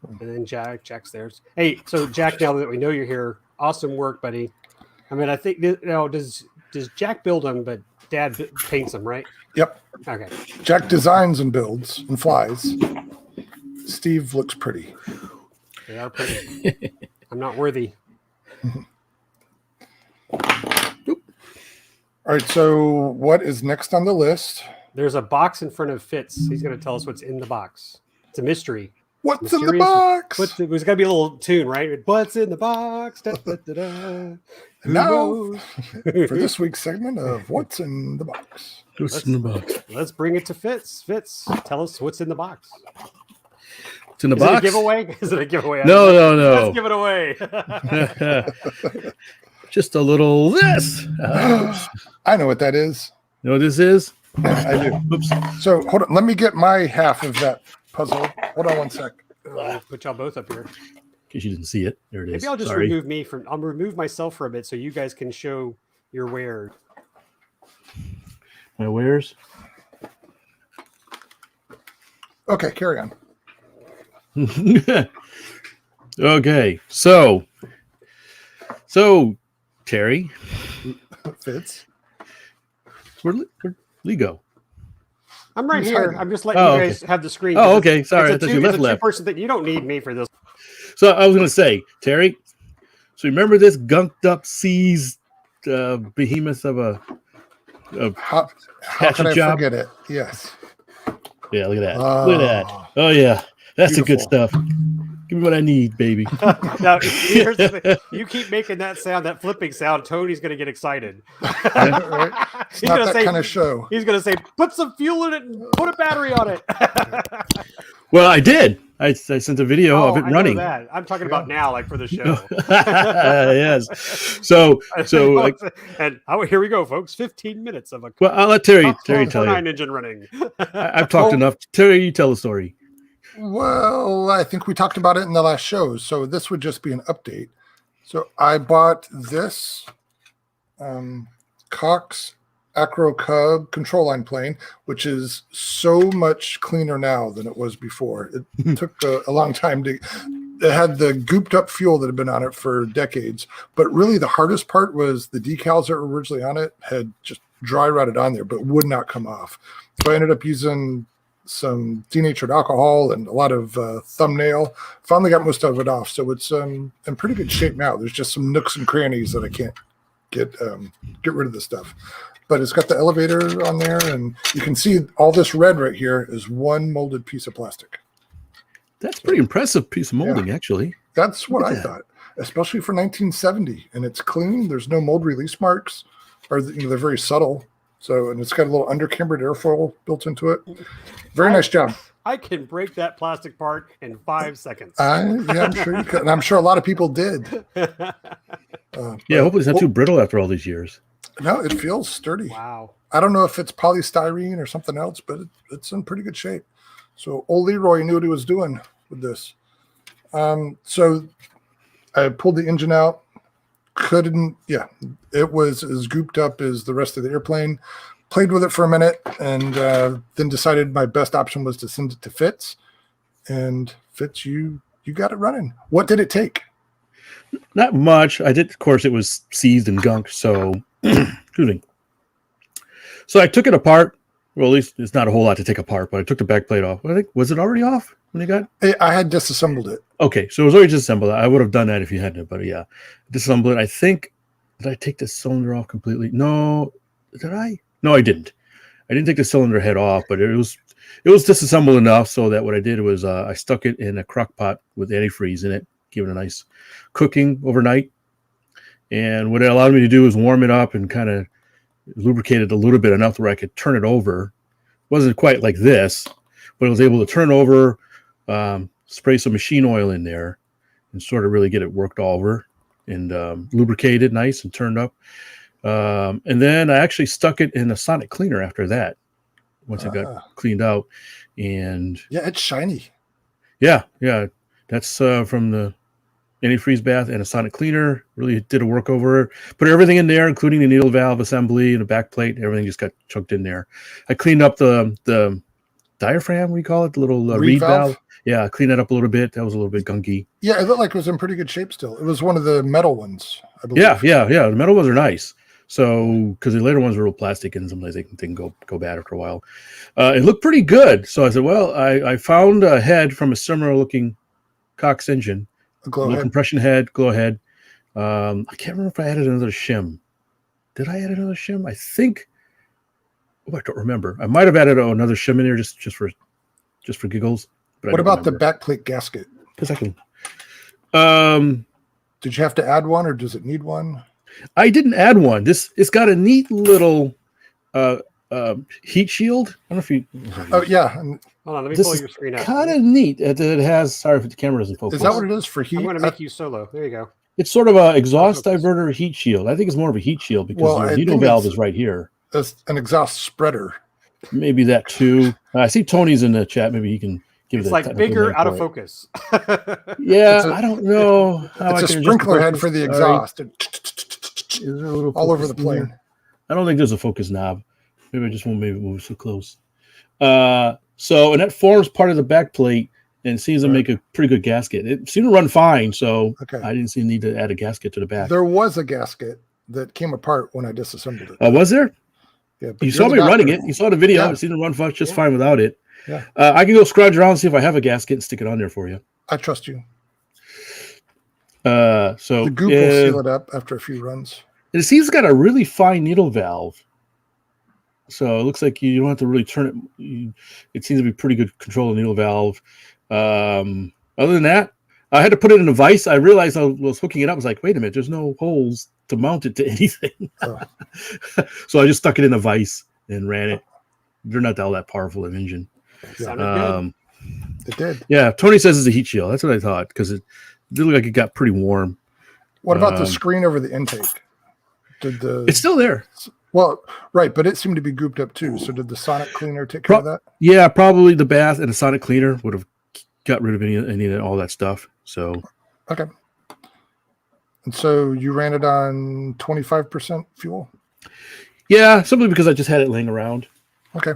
And then Jack's there. Hey, so Jack, now that we know you're here, awesome work, buddy. I mean, I think does Jack build them, but Dad paints them, right? Yep. Okay. Jack designs and builds and flies. Steve looks pretty. They are pretty. I'm not worthy. All right. So what is next on the list? There's a box in front of Fitz. He's going to tell us what's in the box. It's a mystery. What's in the box? There's got to be a little tune, right? What's in the box? Da, da, da, da. Now, for this week's segment of What's in the Box. What's in the box? Let's bring it to Fitz. Fitz, tell us what's in the box. What's in the Is box? it a giveaway? Is it a giveaway? No. Let's give it away. Just a little this. I know what that is. You know what this is? I do. Oops. So hold on. Let me get my half of that puzzle. Hold on one sec. I'll put y'all both up here. In case you didn't see it. There it is. Maybe I'll just Sorry. I'll remove myself for a bit so you guys can show your wares. My wares? Okay, carry on. Okay. So Terry. Fitz. Where'd Lee go? I'm right He's here. hiding. I'm just letting Oh, you guys have the screen. Oh, okay. Sorry. I thought you left. It's a two-person thing. You don't need me for this. So I was going to say, Terry, so remember this gunked up seas behemoth of a How hatchet could I job? forget it? Yes. Yeah, look at that. Look at that. Oh, yeah. That's the good Beautiful. stuff. Give me what I need, baby. Now, here's the thing. You keep making that sound, that flipping sound. Tony's going to get excited. Right? It's He's not gonna that say- kind of show. He's going to say, "Put some fuel in it and put a battery on it." Well, I did. I sent a video of it I know running. that. I'm talking about now, like for the show. Yes. So like, and here we go, folks. 15 minutes of a well, I'll let Terry tell you. 9 engine running. I've talked enough. Terry, you tell the story. Well, I think we talked about it in the last show, so this would just be an update. So I bought this Cox Acro Cub control line plane, which is so much cleaner now than it was before. It took a long time to. It had the gooped up fuel that had been on it for decades, but really the hardest part was the decals that were originally on it had just dry rotted on there, but would not come off. So I ended up using some denatured alcohol and a lot of thumbnail. Finally got most of it off, so it's in pretty good shape now. There's just some nooks and crannies that I can't get rid of the stuff. But it's got the elevator on there, and you can see all this red right here is one molded piece of plastic. That's pretty impressive piece of molding, actually. That's what I thought, especially for 1970. And it's clean. There's no mold release marks, or they're very subtle. So, and it's got a little undercambered airfoil built into it. Very nice job. I can break that plastic part in 5 seconds. I'm sure you could. And I'm sure a lot of people did. Hopefully it's not too brittle after all these years. No, it feels sturdy. Wow. I don't know if it's polystyrene or something else, but it's in pretty good shape. So old Leroy knew what he was doing with this. So I pulled the engine out. It was as gooped up as the rest of the airplane. Played with it for a minute, and then decided my best option was to send it to Fitz. And Fitz, you got it running. What did it take? Not much. I did, of course, it was seized and gunked, so excuse me. So I took it apart. Well, at least it's not a whole lot to take apart, but I took the back plate off. I think, was it already off when you got it? I had disassembled it. Okay, so it was already disassembled. I would have done that if you hadn't, but yeah. Disassembled it. I think, did I take the cylinder off completely? No. Did I? No, I didn't. I didn't take the cylinder head off, but it was disassembled enough so that what I did was I stuck it in a crock pot with antifreeze in it, give it a nice cooking overnight. And what it allowed me to do is warm it up and kind of lubricate it a little bit enough where I could turn it over. It wasn't quite like this, but I was able to turn over, spray some machine oil in there and sort of really get it worked all over and lubricate it nice and turned up. And then I actually stuck it in a sonic cleaner after that, once it got cleaned out. And yeah, it's shiny. Yeah. That's from the antifreeze bath and a sonic cleaner. Really did a work over it. Put everything in there, including the needle valve assembly and the back plate. Everything just got chucked in there. I cleaned up the diaphragm, we call it, the little reed valve. Yeah, I cleaned that up a little bit. That was a little bit gunky. Yeah, it looked like it was in pretty good shape still. It was one of the metal ones, I believe. Yeah. The metal ones are nice. So, because the later ones were real plastic and sometimes they can go bad after a while. It looked pretty good. So I said, well, I found a head from a similar looking Cox engine. A glow little head. Compression head, glow head. I can't remember if I added another shim. Did I add another shim? I think. Oh, I don't remember. I might have added another shim in there just for giggles. But What about the backplate gasket? Because I can. Did you have to add one, or does it need one? I didn't add one. It's got a neat little heat shield. I don't know if you. Oh yeah. Hold on, let me This pull is your screen up. kind of neat. It has. Sorry if the camera doesn't focus. Is that what it is for heat? I'm going to make you solo. There you go. It's sort of a exhaust diverter heat shield. I think it's more of a heat shield because the needle valve is right here. It's an exhaust spreader. Maybe that too. I see Tony's in the chat. Maybe he can give it. It's like bigger out of focus. Yeah, I don't know. It's a sprinkler head for the exhaust. Is there a little all over the focus plane. there? I don't think there's a focus knob. Maybe I just won't move so close. So, and that forms part of the back plate and seems to make a pretty good gasket. It seemed to run fine, so I didn't see the need to add a gasket to the back. There was a gasket that came apart when I disassembled it. Oh, was there? Yeah, you saw me running it. You saw the video. It seemed to run just fine without it. Yeah. I can go scrounge around and see if I have a gasket and stick it on there for you. I trust you. So the goop will seal it up after a few runs. It seems it's got a really fine needle valve. So it looks like you don't have to really turn it. It seems to be pretty good control of the needle valve. Other than that, I had to put it in a vise. I realized I was hooking it up. I was like, wait a minute, there's no holes to mount it to anything. So I just stuck it in a vise and ran it. They're not all that powerful of an engine. Sounded good. It did. Yeah, Tony says it's a heat shield. That's what I thought because it did look like it got pretty warm. What about the screen over the intake? It's still there. Well, right, but it seemed to be gooped up too. So did the sonic cleaner take care of that? Yeah, probably the bath and the sonic cleaner would have got rid of any of all that stuff. So okay. And so you ran it on 25% fuel? Yeah, simply because I just had it laying around. Okay.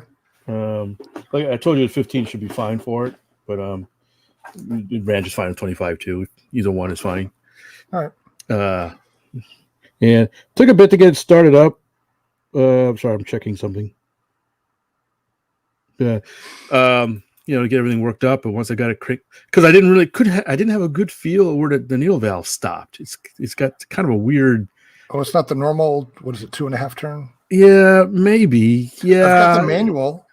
Like I told you, 15 should be fine for it, but it ran just fine with 25 too. Either one is fine. All right. And took a bit to get it started up. I'm sorry, I'm checking something. To get everything worked up. But once I got it because I didn't really I didn't have a good feel where the needle valve stopped. It's got kind of a weird. Oh, it's not the normal. What is it? 2.5 turn. Yeah, maybe. Yeah, I've got the manual.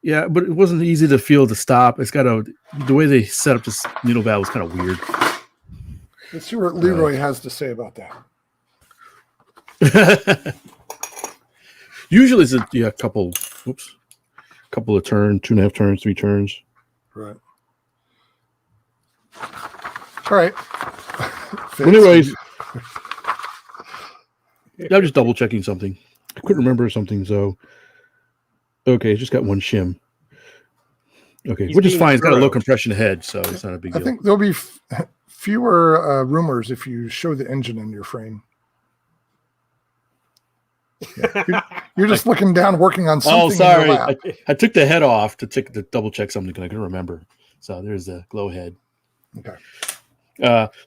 Yeah, but it wasn't easy to feel to stop. It's got the way they set up this needle valve was kind of weird. Let's see what Leroy has to say about that. Usually it's a couple of turns, 2.5 turns, 3 turns. Right. All right. Anyways, I'm just double checking something. I couldn't remember something, so okay, it's just got one shim. Okay, which is fine. It's got a low compression head, so it's not a big deal. I think there'll be fewer rumors if you show the engine in your frame. Yeah. You're just looking down, working on something. Oh, sorry. In your lap. I took the head off to double check something because I couldn't remember. So there's the glow head. Okay.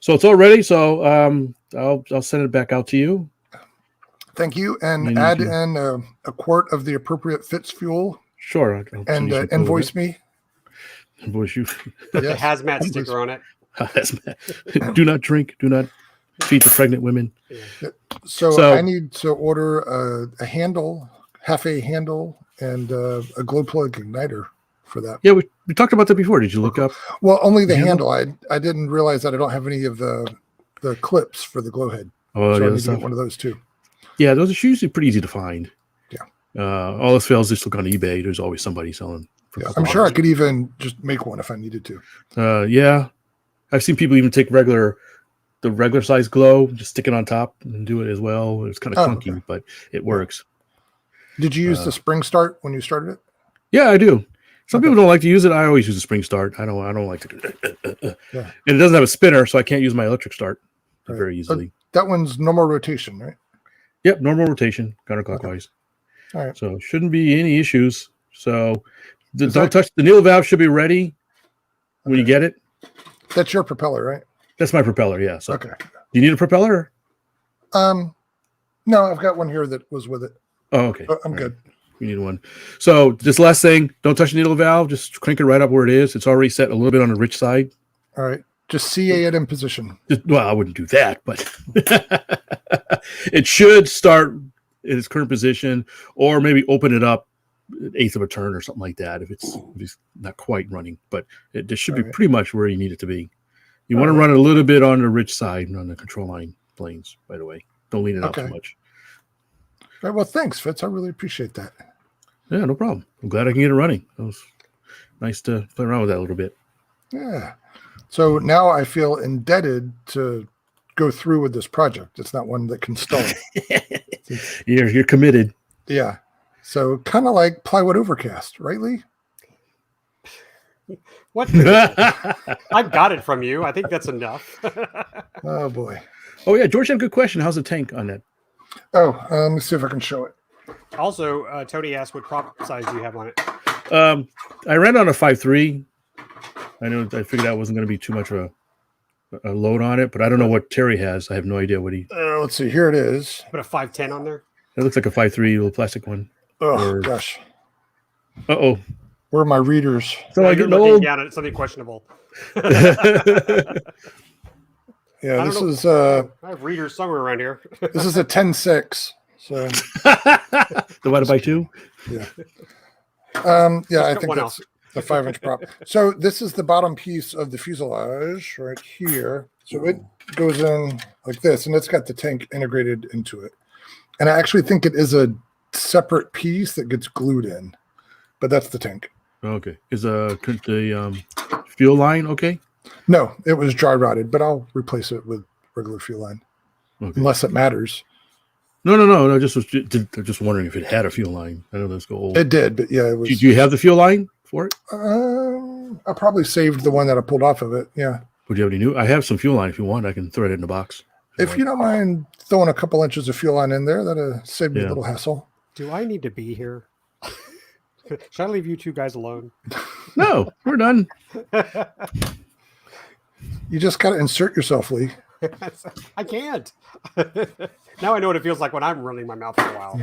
So it's all ready. So I'll send it back out to you. Thank you, and add in a quart of the appropriate fits fuel. Sure. And invoice me. Invoice you. The hazmat sticker on it. Hazmat. Do not drink. Do not feed the pregnant women. Yeah. So I need to order a handle, half a handle, and a glow plug igniter for that. Yeah, we talked about that before. Did you look up? Well, only the handle. I didn't realize that I don't have any of the clips for the glow head. Oh, so yeah, I need to get one of those too. Yeah, those are usually pretty easy to find. Yeah. All else fails, just look on eBay. There's always somebody selling. Yeah, I'm sure I could even just make one if I needed to. Yeah. I've seen people even take the regular size glow, just stick it on top and do it as well. It's kind of clunky, but it works. Did you use the spring start when you started it? Yeah, I do. Some people don't like to use it. I always use a spring start. I don't like to. Yeah. And it doesn't have a spinner, so I can't use my electric start very easily. That one's normal rotation, right? Yep, normal rotation, counterclockwise. All right. So shouldn't be any issues. So don't touch the needle valve. Should be ready when you get it. That's your propeller, right? That's my propeller. Yeah. So okay. Do you need a propeller? No, I've got one here that was with it. Oh, okay. I'm good. You need one. So this last thing, don't touch the needle valve. Just crank it right up where it is. It's already set a little bit on the rich side. All right. Just CA it in position. Well, I wouldn't do that, but it should start in its current position, or maybe open it up an eighth of a turn or something like that if it's not quite running. But it should be pretty much where you need it to be. You want to run it a little bit on the rich side on the control line planes, by the way. Don't lean it out too much. All right. Well, thanks, Fitz. I really appreciate that. Yeah, no problem. I'm glad I can get it running. It was nice to play around with that a little bit. Yeah. So now I feel indebted to go through with this project. It's not one that can stall. You're committed. Yeah. So kind of like plywood overcast, right, Lee? What? I got it from you. I think that's enough. Oh boy. Oh yeah, George had a good question. How's the tank on that? Oh, let me see if I can show it. Also, Tony asked what prop size do you have on it? I ran on a 5.3. I figured that wasn't going to be too much of a load on it, but I don't know what Terry has. I have no idea what he. Let's see. Here it is. Put a 510 on there. It looks like a 5.3 little plastic one. Oh gosh. Uh-oh. Where are my readers? So no, I you're get looking old. down at something questionable. Yeah, this is I have readers somewhere around here. This is a 10.6. So divided by 2. Yeah. Yeah, I think that's a 5-inch prop. So this is the bottom piece of the fuselage right here. So it goes in like this, and it's got the tank integrated into it. And I actually think it is a separate piece that gets glued in, but that's the tank. Okay. Is the fuel line okay? No, it was dry rotted, but I'll replace it with regular fuel line, unless it matters. No. I just wondering if it had a fuel line. I know that's old. It did, but yeah, it was. Do you have the fuel line for it? I probably saved the one that I pulled off of it. Yeah. Would you have any new? I have some fuel line. If you want, I can throw it in the box. If you don't mind throwing a couple inches of fuel on in there, that'll save me a little hassle. Do I need to be here? Should I leave you two guys alone? No, we're done. You just got to insert yourself, Lee. I can't. Now I know what it feels like when I'm running my mouth for a while.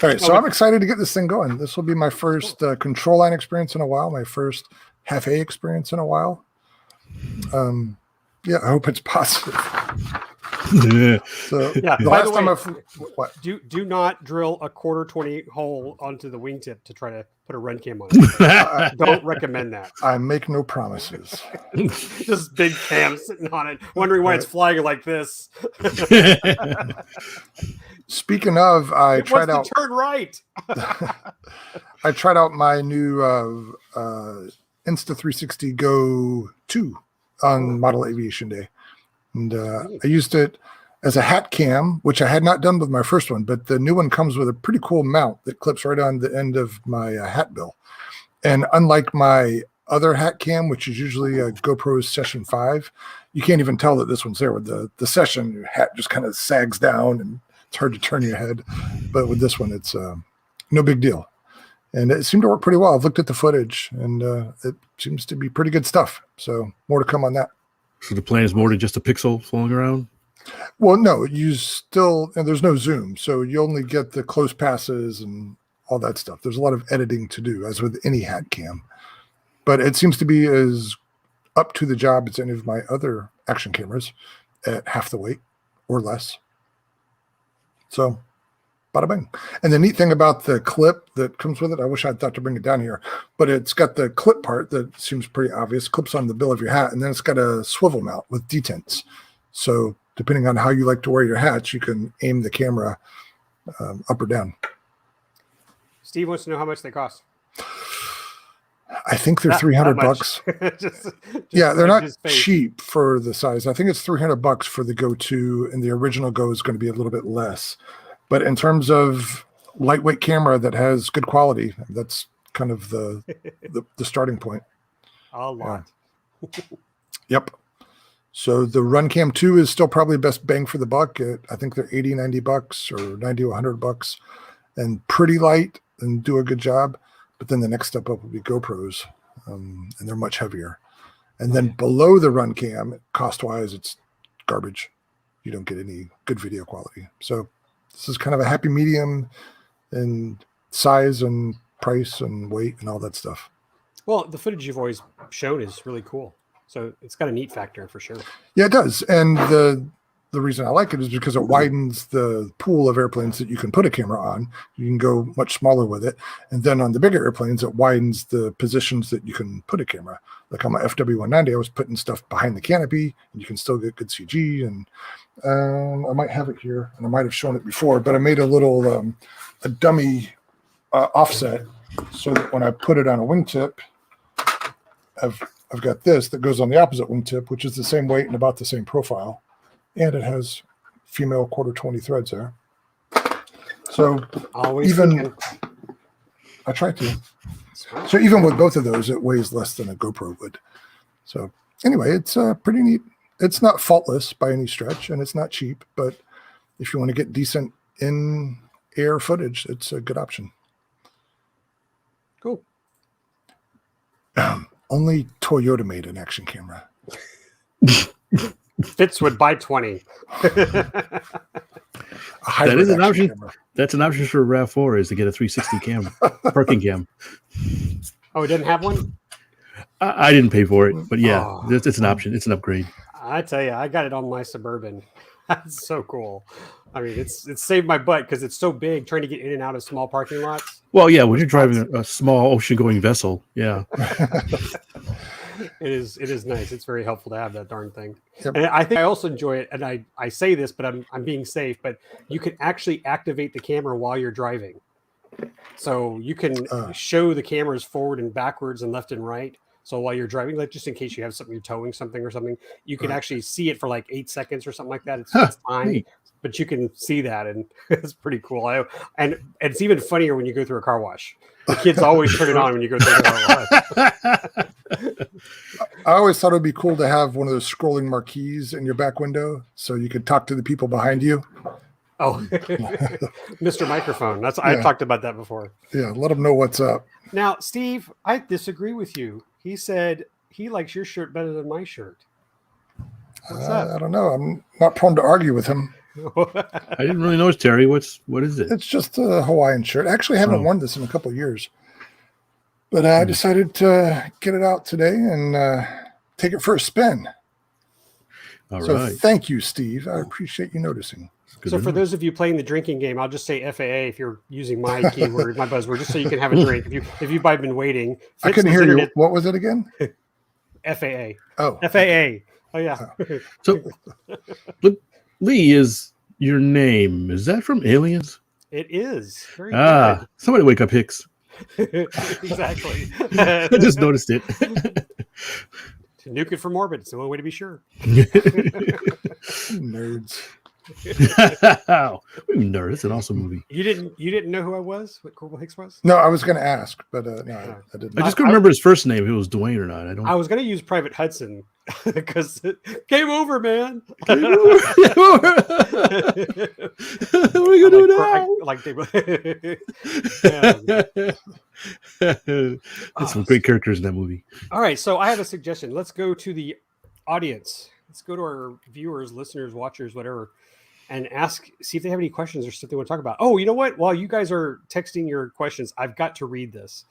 All right, so I'm excited to get this thing going. This will be my first control line experience in a while, my first half A experience in a while. Yeah, I hope it's positive. So yeah, the last time what? Do not drill a 1/4-20 hole onto the wingtip to try to put a run cam on it. Don't recommend that. I make no promises. Just big cam sitting on it, wondering why it's flying like this. Speaking of, I tried out turn right. I tried out my new Insta360 Go 2 on Model Aviation Day. And I used it as a hat cam, which I had not done with my first one, but the new one comes with a pretty cool mount that clips right on the end of my hat bill. And unlike my other hat cam, which is usually a GoPro Session 5, you can't even tell that this one's there. With the Session, your hat just kind of sags down and it's hard to turn your head. But with this one, it's no big deal. And it seemed to work pretty well. I've looked at the footage, and it seems to be pretty good stuff. So more to come on that. So the plan is more than just a pixel flowing around? Well, no, and there's no zoom. So you only get the close passes and all that stuff. There's a lot of editing to do, as with any hat cam. But it seems to be as up to the job as any of my other action cameras at half the weight or less. So bada bing. And the neat thing about the clip that comes with it, I wish I'd thought to bring it down here, but it's got the clip part that seems pretty obvious, clips on the bill of your hat, and then it's got a swivel mount with detents. So depending on how you like to wear your hats, you can aim the camera up or down. Steve wants to know how much they cost. I think they're $300. Just yeah, they're not cheap for the size. I think it's $300 for the Go 2, and the original Go is going to be a little bit less. But in terms of lightweight camera that has good quality, that's kind of the starting point. A lot. Yeah. Yep. So the Runcam 2 is still probably best bang for the buck. I think they're $80, $90 or $90 to $100, and pretty light and do a good job. But then the next step up will be GoPros, and they're much heavier. And then below the Runcam, cost-wise, it's garbage. You don't get any good video quality. So this is kind of a happy medium in size and price and weight and all that stuff. Well, the footage you've always shown is really cool. So it's got a neat factor for sure. Yeah, it does. And the reason I like it is because it widens the pool of airplanes that you can put a camera on. You can go much smaller with it. And then on the bigger airplanes, it widens the positions that you can put a camera. Like on my FW190, I was putting stuff behind the canopy, and you can still get good CG. And I might have it here, and I might have shown it before, but I made a little a dummy offset so that when I put it on a wingtip, I've got this that goes on the opposite wingtip, which is the same weight and about the same profile. And it has female 1/4-20 threads there. So always even thinking. I try to. So even with both of those, it weighs less than a GoPro would. So anyway, it's pretty neat. It's not faultless by any stretch, and it's not cheap. But if you want to get decent in-air footage, it's a good option. Cool. Only Toyota made an action camera. Fitz would buy 20. That is an option. Camera. That's an option for Rav4 is to get a 360 cam, parking cam. Oh, it didn't have one? I didn't pay for it, but yeah, it's an option. It's an upgrade. I tell you, I got it on my Suburban. That's so cool. I mean, it's saved my butt because it's so big trying to get in and out of small parking lots. Well, yeah, when you're driving a small ocean-going vessel, yeah. It is nice. It's very helpful to have that darn thing. Yep. And I think I also enjoy it. And I say this, but I'm being safe. But you can actually activate the camera while you're driving, so you can show the cameras forward and backwards and left and right. So while you're driving, like just in case you have something, you're towing something or something, you can actually see it for like 8 seconds or something like that. It's time, but you can see that, and it's pretty cool. And it's even funnier when you go through a car wash. The kids always turn it on when you go through a car wash. I always thought it would be cool to have one of those scrolling marquees in your back window so you could talk to the people behind you. Oh, Mr. Microphone. I talked about that before. Yeah, let them know what's up. Now, Steve, I disagree with you. He said he likes your shirt better than my shirt. What's that? I don't know. I'm not prone to argue with him. I didn't really notice, Terry. What is it? It's just a Hawaiian shirt. Actually, I haven't worn this in a couple of years. But I decided to get it out today and take it for a spin. All so right. Thank you, Steve. I appreciate you noticing. So for those of you playing the drinking game, I'll just say FAA if you're using my keyword, my buzzword, just so you can have a drink. If you've been waiting. I couldn't hear you. What was it again? FAA. Oh. FAA. Oh, yeah. So, Lee is your name. Is that from Aliens? It is. Very good. Somebody wake up Hicks. Exactly. I just noticed it. To nuke it from orbit. It's the only way to be sure. Nerds. Nerd. It's an awesome movie. You didn't know who I was? What Corporal Hicks was? No, I was going to ask, but no, I didn't. I just couldn't remember his first name. If it was Dwayne or not. I was going to use Private Hudson because game over, man. What are we gonna do now? There's some great characters in that movie. All right, so I have a suggestion. Let's go to the audience. Let's go to our viewers, listeners, watchers, whatever, and see if they have any questions or stuff they want to talk about. Oh, you know what? While you guys are texting your questions, I've got to read this.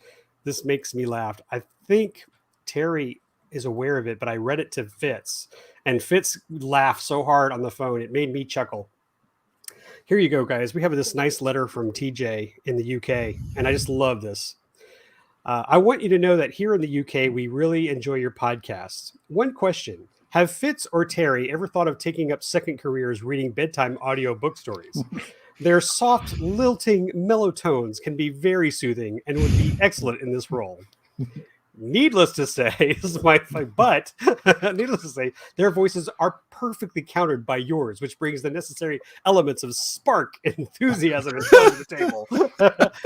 This makes me laugh. I think Terry is aware of it, but I read it to Fitz, and Fitz laughed so hard on the phone it made me chuckle. Here you go, guys. We have this nice letter from TJ in the UK, and I just love this. I want you to know that here in the UK, we really enjoy your podcasts. One question. Have Fitz or Terry ever thought of taking up second careers reading bedtime audio book stories? Their soft, lilting, mellow tones can be very soothing and would be excellent in this role. Needless to say, this is my but needless to say, their voices are perfectly countered by yours, which brings the necessary elements of spark and enthusiasm and fun to the table.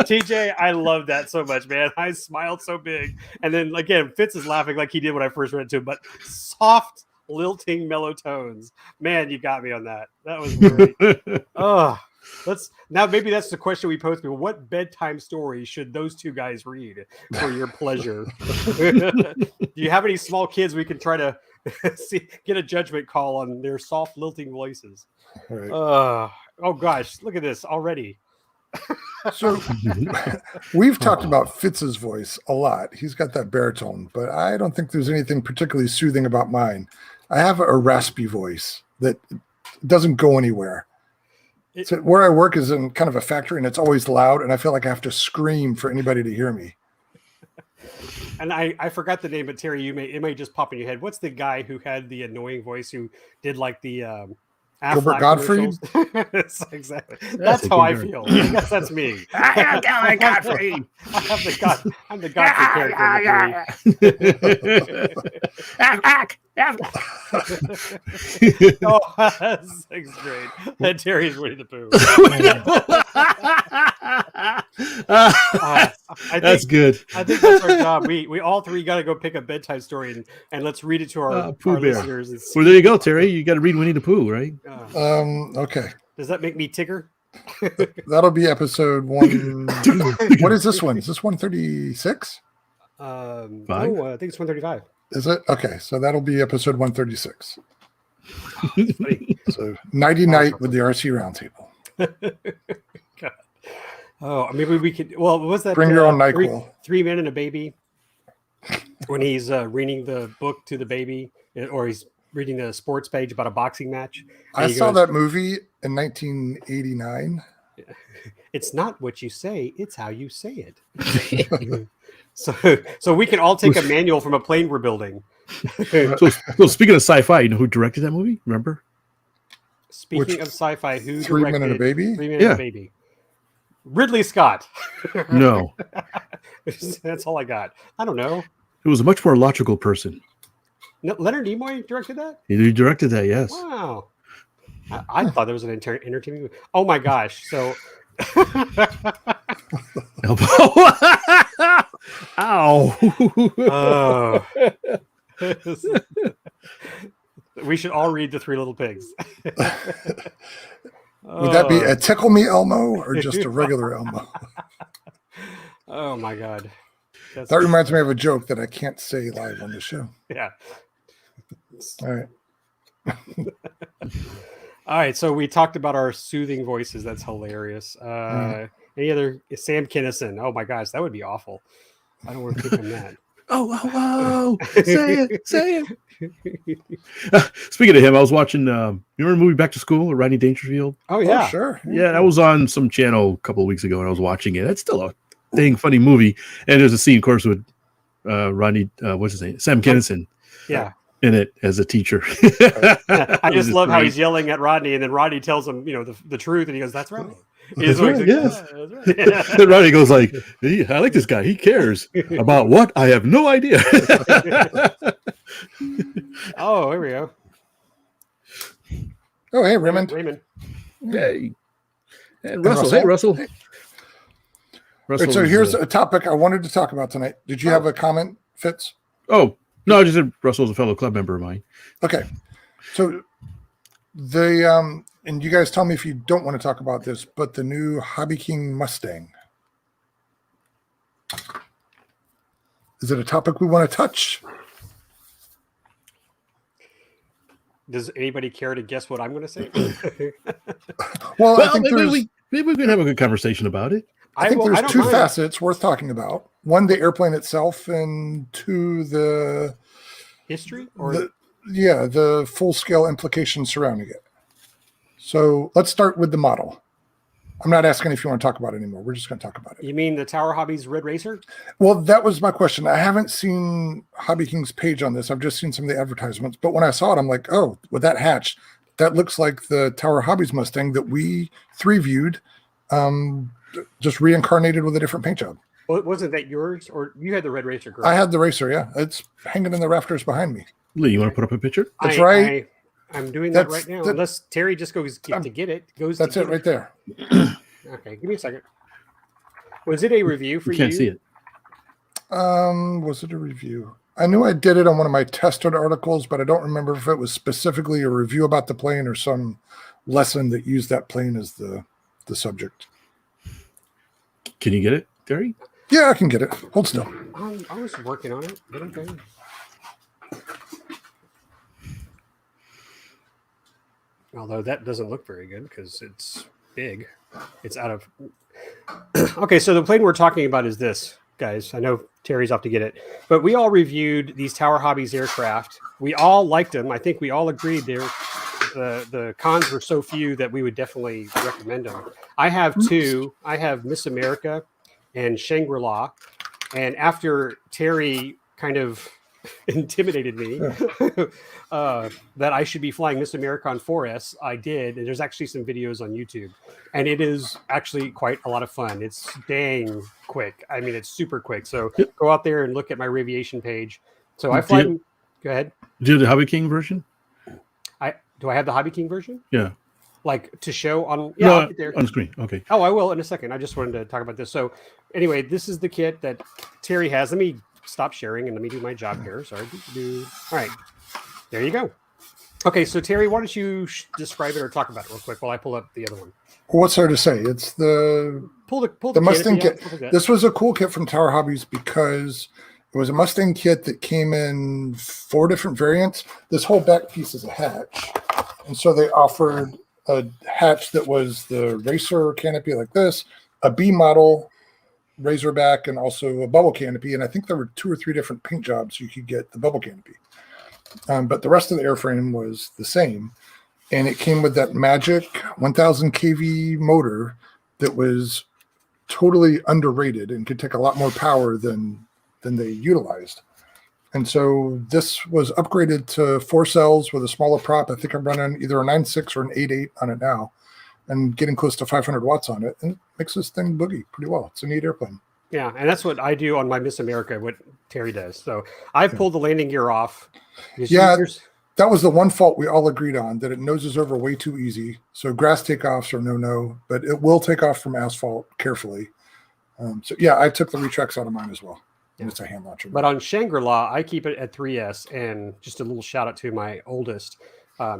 TJ, I love that so much, man. I smiled so big. And then again, Fitz is laughing like he did when I first read it to him, but soft, lilting, mellow tones. Man, you got me on that. That was great. Now maybe that's the question we pose people. What bedtime story should those two guys read for your pleasure? Do you have any small kids we can try to get a judgment call on their soft lilting voices? Right. Oh gosh, look at this already. So we've talked about Fitz's voice a lot. He's got that baritone, but I don't think there's anything particularly soothing about mine. I have a raspy voice that doesn't go anywhere. So where I work is in kind of a factory, and it's always loud, and I feel like I have to scream for anybody to hear me. And I forgot the name, but Terry, it may just pop in your head. What's the guy who had the annoying voice who did like the Gilbert Gottfried? Exactly. That's how I feel. I guess that's me. I'm Godfrey. I'm the Godfrey character. Oh, that's great. And Terry's Winnie the Pooh. That's good. I think that's our job. We all three got to go pick a bedtime story and let's read it to our listeners. Well, there you go, Terry. You got to read Winnie the Pooh, right? Okay. Does that make me Tigger? That'll be episode 1. What is this one? Is this 136? No, I think it's 135. Is it? Okay, so that'll be episode 136. So nighty night with the RC Roundtable. God. Oh, maybe we could. Well, what was that? Bring your own NyQuil. Three Men and a Baby. When he's reading the book to the baby, or he's reading the sports page about a boxing match. I saw that movie in 1989. It's not what you say; it's how you say it. So we can all take a manual from a plane we're building. So speaking of sci-fi, you know who directed that movie? Remember? Speaking of sci-fi, who directed 3 Men and a Baby? 3 Men and a Baby. Ridley Scott. No. That's all I got. I don't know. It was a much more logical person. No, Leonard Nimoy directed that? He directed that, yes. Wow. I thought there was an entertaining movie. Oh my gosh. So Ow. We should all read The Three Little Pigs. Would that be a Tickle Me Elmo or just a regular Elmo? Oh my God. That reminds me of a joke that I can't say live on the show. Yeah. All right. All right. So we talked about our soothing voices. That's hilarious. Any other Sam Kinison? Oh my gosh, that would be awful. I don't want to pick on that. Oh, say it. Speaking of him, I was watching, you remember the movie Back to School with Rodney Dangerfield? Oh yeah. Oh, sure. Yeah, that was on some channel a couple of weeks ago and I was watching it. It's still a dang funny movie. And there's a scene, of course, with Rodney, what's his name? Sam Kinison. Yeah. In it as a teacher. I just love how he's yelling at Rodney, and then Rodney tells him, the truth, and he goes, "That's right." He's That's right, like, yes. "Yeah, that's right." Then Rodney goes like, I like this guy. He cares about what? I have no idea. Oh, here we go. Oh, hey, Raymond. Raymond. Hey. And Russell. Hey, Russell. Right, so here's a topic I wanted to talk about tonight. Did you have a comment, Fitz? Oh, no, I just said Russell's a fellow club member of mine. Okay. So the and you guys tell me if you don't want to talk about this, but the new Hobby King Mustang. Is it a topic we want to touch? Does anybody care to guess what I'm going to say? Well, I think maybe we can have a good conversation about it. I think there's two facets worth talking about. One, the airplane itself, and two, the history or the full-scale implications surrounding it. So let's start with the model. I'm not asking if you want to talk about it anymore. We're just going to talk about it. You mean the Tower Hobbies Red Racer? Well, that was my question. I haven't seen Hobby King's page on this. I've just seen some of the advertisements. But when I saw it, I'm like, oh, with that hatch, that looks like the Tower Hobbies Mustang that we three viewed, just reincarnated with a different paint job. Well, wasn't that yours? Or you had the Red Racer, correct? I had the Racer, yeah. It's hanging in the rafters behiend me. Lee, you want to put up a picture? That's right. I'm doing that right now. Unless Terry just goes to get it. That's it right there. Okay, give me a second. Was it a review for you? Can't see it. Was it a review? I knew I did it on one of my tested articles, but I don't remember if it was specifically a review about the plane or some lesson that used that plane as the subject. Can you get it, Terry? Yeah, I can get it. Hold still. I was working on it. Okay. Although that doesn't look very good because it's big. It's out of... Okay, so the plane we're talking about is this, guys. I know Terry's off to get it. But we all reviewed these Tower Hobbies aircraft. We all liked them. I think we all agreed the cons were so few that we would definitely recommend them. I have two. I have Miss America and Shangri-La. And after Terry kind of intimidated me that I should be flying Miss America on 4S, I did. And there's actually some videos on YouTube. And it is actually quite a lot of fun. It's dang quick. I mean, it's super quick. So go out there and look at my Raviation page. So I fly... Go ahead. Do you have the Hobby King version? Do I have the Hobby King version? Yeah. Like to show on... Yeah, I'll get there. on screen. Okay. Oh, I will in a second. I just wanted to talk about this. So anyway, this is the kit that Terry has. Let me stop sharing and let me do my job here. Sorry. All right. There you go. Okay, so Terry, why don't you describe it or talk about it real quick while I pull up the other one. What's there to say? It's the Mustang kit. This was a cool kit from Tower Hobbies because it was a Mustang kit that came in 4 different variants. This whole back piece is a hatch. And so they offered a hatch that was the racer canopy like this, a B model Razorback, and also a bubble canopy. And I think there were 2 or 3 different paint jobs you could get the bubble canopy. But the rest of the airframe was the same. And it came with that magic 1000 kV motor that was totally underrated and could take a lot more power than they utilized. And so this was upgraded to 4 cells with a smaller prop. I think I'm running either a 9.6 or an 8.8 on it now and getting close to 500 watts on it. And it makes this thing boogie pretty well. It's a neat airplane. Yeah, and that's what I do on my Miss America, what Terry does. So I've pulled the landing gear off. Yeah, that was the one fault we all agreed on, that it noses over way too easy. So grass takeoffs are no, but it will take off from asphalt carefully. So yeah, I took the retracts out of mine as well. And it's a hand launcher. But on Shangri-La, I keep it at 3S, and just a little shout out to my oldest.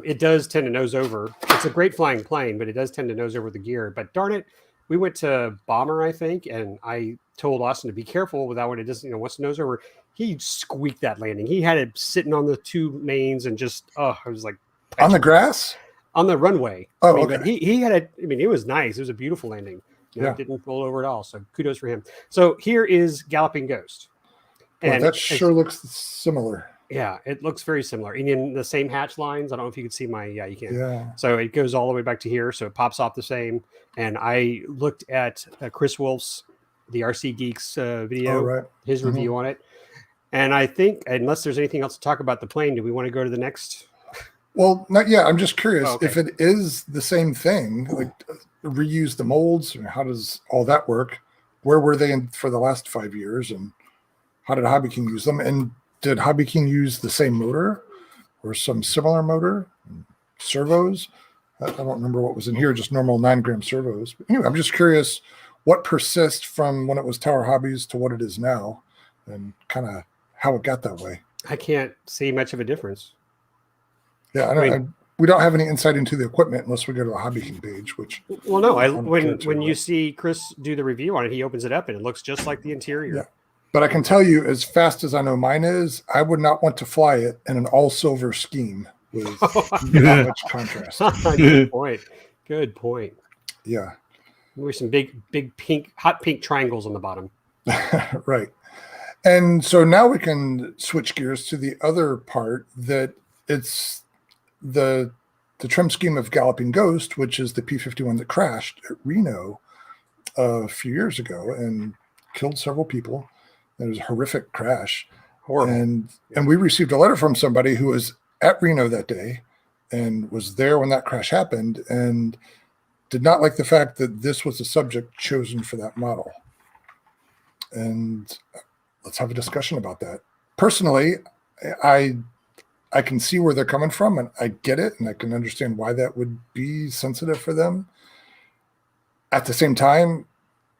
It does tend to nose over. It's a great flying plane, but it does tend to nose over the gear. But darn it, we went to Bomber, I think, and I told Austin to be careful with that when it doesn't, wants to nose over. He squeaked that landing. He had it sitting on the two mains and just, I was like, on the grass, on the runway. Oh, okay. But he had it. I mean, it was nice. It was a beautiful landing. It didn't roll over at all. So kudos for him. So here is Galloping Ghost. And that sure looks similar. Yeah, it looks very similar. And in the same hatch lines. I don't know if you can see you can. Yeah. So it goes all the way back to here. So it pops off the same. And I looked at Chris Wolf's, the RC Geeks video, his review on it. And I think, unless there's anything else to talk about the plane, do we want to go to the next? Well, not yet. I'm just curious if it is the same thing, like reuse the molds, and how does all that work? Where were they for the last 5 years, and how did Hobby King use them? And did Hobby King use the same motor or some similar motor? Servos? I don't remember what was in here, just normal 9-gram servos. But anyway, I'm just curious what persists from when it was Tower Hobbies to what it is now, and kind of how it got that way. I can't see much of a difference. Yeah, we don't have any insight into the equipment unless we go to the Hobby King page, which... Well, no, when you see Chris do the review on it, he opens it up and it looks just like the interior. Yeah. But I can tell you, as fast as I know mine is, I would not want to fly it in an all-silver scheme with not much contrast. Good point. Good point. Yeah. With some big hot pink triangles on the bottom. Right. And so now we can switch gears to the other part, that it's the trim scheme of Galloping Ghost, which is the P-51 that crashed at Reno a few years ago and killed several people. It was a horrific crash. Horrible. And we received a letter from somebody who was at Reno that day and was there when that crash happened and did not like the fact that this was the subject chosen for that model. And let's have a discussion about that. Personally, I can see where they're coming from, and I get it, and I can understand why that would be sensitive for them. At the same time,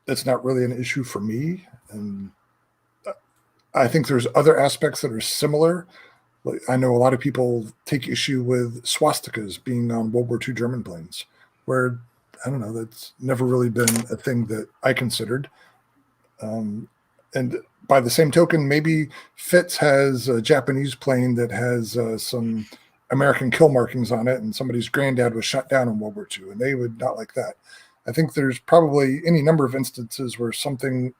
it's not really an issue for me, and I think there's other aspects that are similar. Like, I know a lot of people take issue with swastikas being on World War II German planes, where, I don't know, that's never really been a thing that I considered. And by the same token, maybe Fitz has a Japanese plane that has some American kill markings on it, and somebody's granddad was shot down in World War II, and they would not like that. I think there's probably any number of instances where something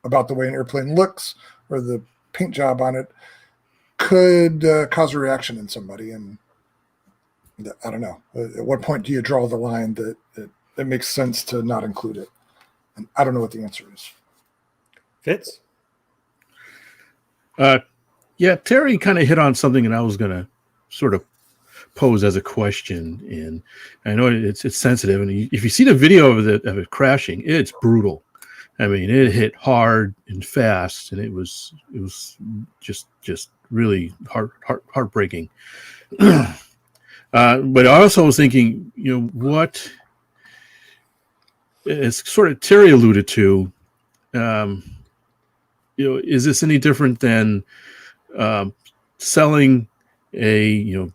about the way an airplane looks or the paint job on it could cause a reaction in somebody. And I don't know. At what point do you draw the line that it makes sense to not include it? And I don't know what the answer is. Fitz? Yeah, Terry kind of hit on something that I was going to sort of pose as a question. And I know it's sensitive. And if you see the video of it crashing, it's brutal. I mean, it hit hard and fast, and it was just really heartbreaking. But I also was thinking, what as sort of Terry alluded to, is this any different than selling a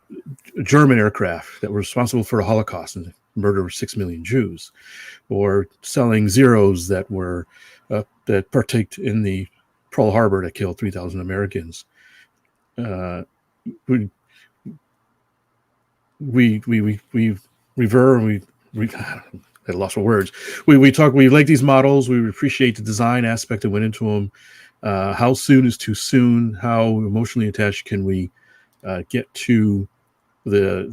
German aircraft that were responsible for the Holocaust and the murder of 6 million Jews, or selling Zeros that were that partaked in the Pearl Harbor that killed 3,000 Americans? We I lost my words. We like these models. We appreciate the design aspect that went into them. How soon is too soon? How emotionally attached can we get to a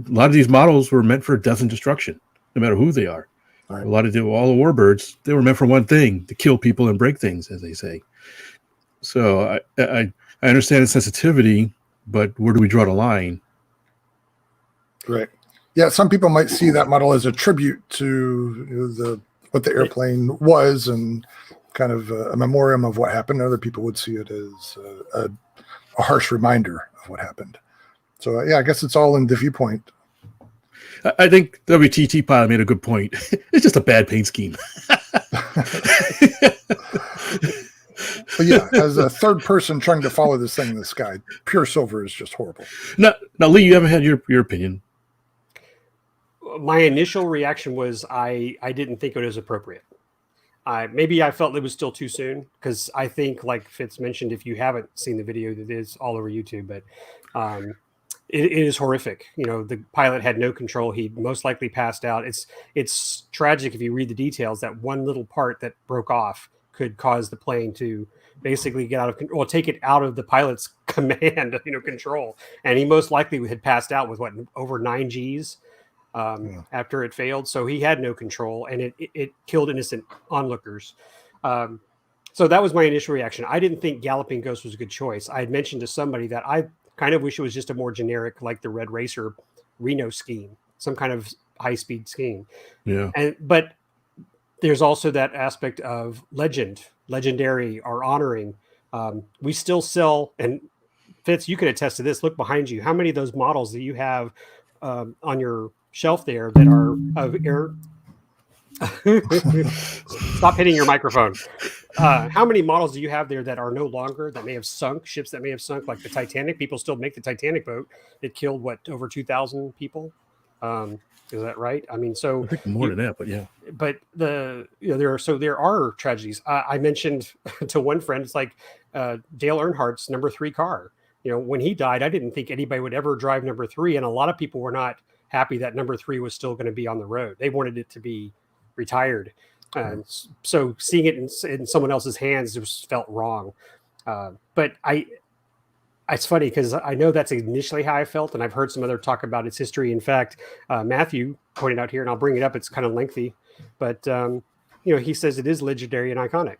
lot of these models were meant for death and destruction, no matter who they are. Right. All the warbirds, they were meant for one thing: to kill people and break things, as they say. So I understand the sensitivity, but where do we draw the line? Right. Yeah, some people might see that model as a tribute to what the airplane was and kind of a memoriam of what happened. Other people would see it as a harsh reminder of what happened. So, I guess it's all in the viewpoint. I think WTT Pilot made a good point. It's just a bad paint scheme. But yeah, as a third person trying to follow this thing in the sky, pure silver is just horrible. Now, Lee, you haven't had your opinion. My initial reaction was I didn't think it was appropriate. Maybe I felt it was still too soon, because I think, like Fitz mentioned, if you haven't seen the video, that is all over YouTube, but it is horrific. You know, the pilot had no control. He most likely passed out. It's tragic if you read the details, that one little part that broke off could cause the plane to basically get out of control, take it out of the pilot's command, control. And he most likely had passed out with over 9 Gs after it failed. So he had no control, and it killed innocent onlookers. So that was my initial reaction. I didn't think Galloping Ghost was a good choice. I had mentioned to somebody that I kind of wish it was just a more generic, like the Red Racer Reno scheme, some kind of high-speed scheme. Yeah. But there's also that aspect of legendary, or honoring. We still sell, and Fitz, you can attest to this. Look behind you. How many of those models that you have on your shelf there that are of air? Stop hitting your microphone. How many models do you have there that are no longer, that may have sunk, ships that may have sunk, like the Titanic? People still make the Titanic boat. It killed over 2,000 people. Is that right? I mean, so I think more than that, but yeah. But there are tragedies. I mentioned to one friend, it's like Dale Earnhardt's number 3 car. When he died, I didn't think anybody would ever drive number 3, and a lot of people were not happy that number 3 was still going to be on the road. They wanted it to be retired. So seeing it in someone else's hands just felt wrong. But it's funny, because I know that's initially how I felt, and I've heard some other talk about its history. In fact, Matthew pointed out here, and I'll bring it up. It's kind of lengthy, but he says it is legendary and iconic.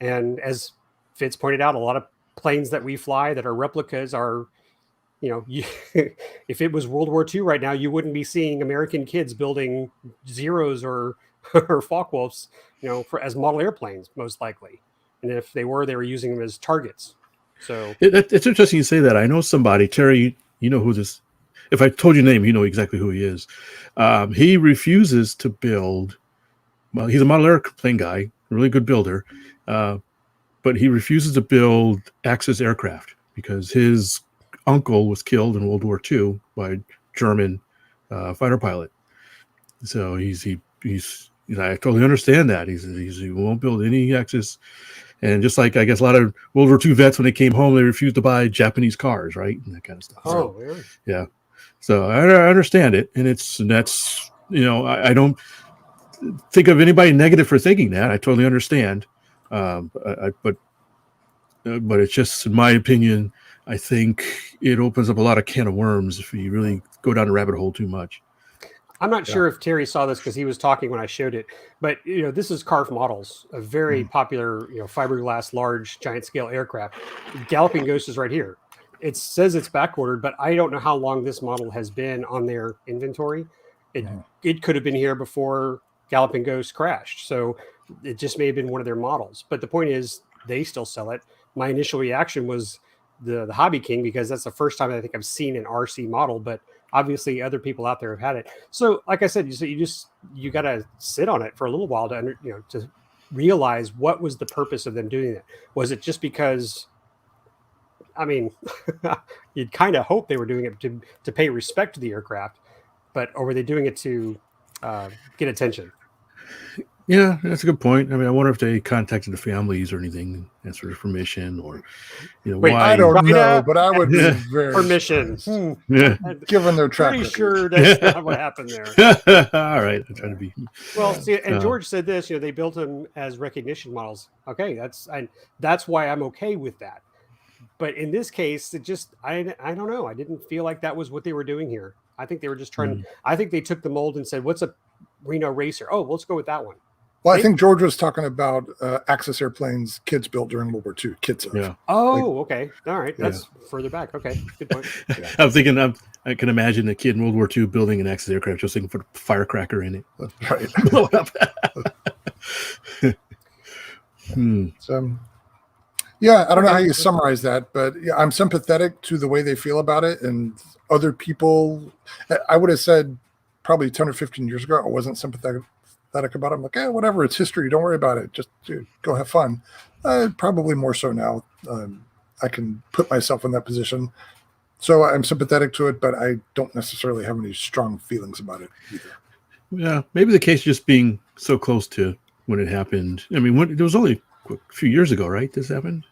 And as Fitz pointed out, a lot of planes that we fly that are replicas are, if it was World War II right now, you wouldn't be seeing American kids building Zeros or Focke-Wulfs, as model airplanes, most likely. And if they were using them as targets. So it's interesting you say that. I know somebody, Terry, you know who this, if I told you the name, you know exactly who he is. He refuses to build, well, he's a model airplane guy, a really good builder, but he refuses to build Axis aircraft because his uncle was killed in World War II by German fighter pilot. So I totally understand that. He won't build any Axis. And just like, I guess, a lot of World War II vets, when they came home, they refused to buy Japanese cars, right? And that kind of stuff. Oh, really? Yeah. So I understand it. And that's, I don't think of anybody negative for thinking that. I totally understand. But it's just, in my opinion, I think it opens up a lot of can of worms if you really go down the rabbit hole too much. I'm not sure if Terry saw this because he was talking when I showed it, but this is Carf models, a very popular, fiberglass, large, giant scale aircraft. Galloping Ghost is right here. It says it's back ordered, but I don't know how long this model has been on their inventory. It could have been here before Galloping Ghost crashed, so it just may have been one of their models. But the point is, they still sell it. My initial reaction was the Hobby King, because that's the first time I think I've seen an RC model, but obviously other people out there have had it. So like I said, you got to sit on it for a little while to to realize what was the purpose of them doing that. Was it just because, I mean, you'd kind of hope they were doing it to pay respect to the aircraft, or were they doing it to get attention? Yeah, that's a good point. I mean, I wonder if they contacted the families or anything, asked for permission, or Wait, why. I don't know, but I would be very permission. Yeah. Given their track Pretty record. sure that's not what happened there. All right, I'm trying to be. Well, see, and George said this. They built them as recognition models. Okay, that's why I'm okay with that. But in this case, it just I don't know. I didn't feel like that was what they were doing here. I think they were just trying. I think they took the mold and said, "What's a Reno Racer? Oh, let's go with that one." Well, I think George was talking about Axis airplanes kids built during World War II. Kids of. Yeah. Oh, okay. All right. That's further back. Okay. Good point. Yeah. I'm thinking, I can imagine a kid in World War II building an Axis aircraft just thinking for a firecracker in it. Right. Blow it up. So, yeah, I don't know how you summarize that, but yeah, I'm sympathetic to the way they feel about it. And other people, I would have said probably 10 or 15 years ago, I wasn't sympathetic apathetic about it. I'm like, whatever, it's history. Don't worry about it. Just go have fun. Probably more so now. I can put myself in that position. So I'm sympathetic to it, but I don't necessarily have any strong feelings about it either. Yeah, maybe the case just being so close to when it happened. I mean, it was only a few years ago, right? This happened?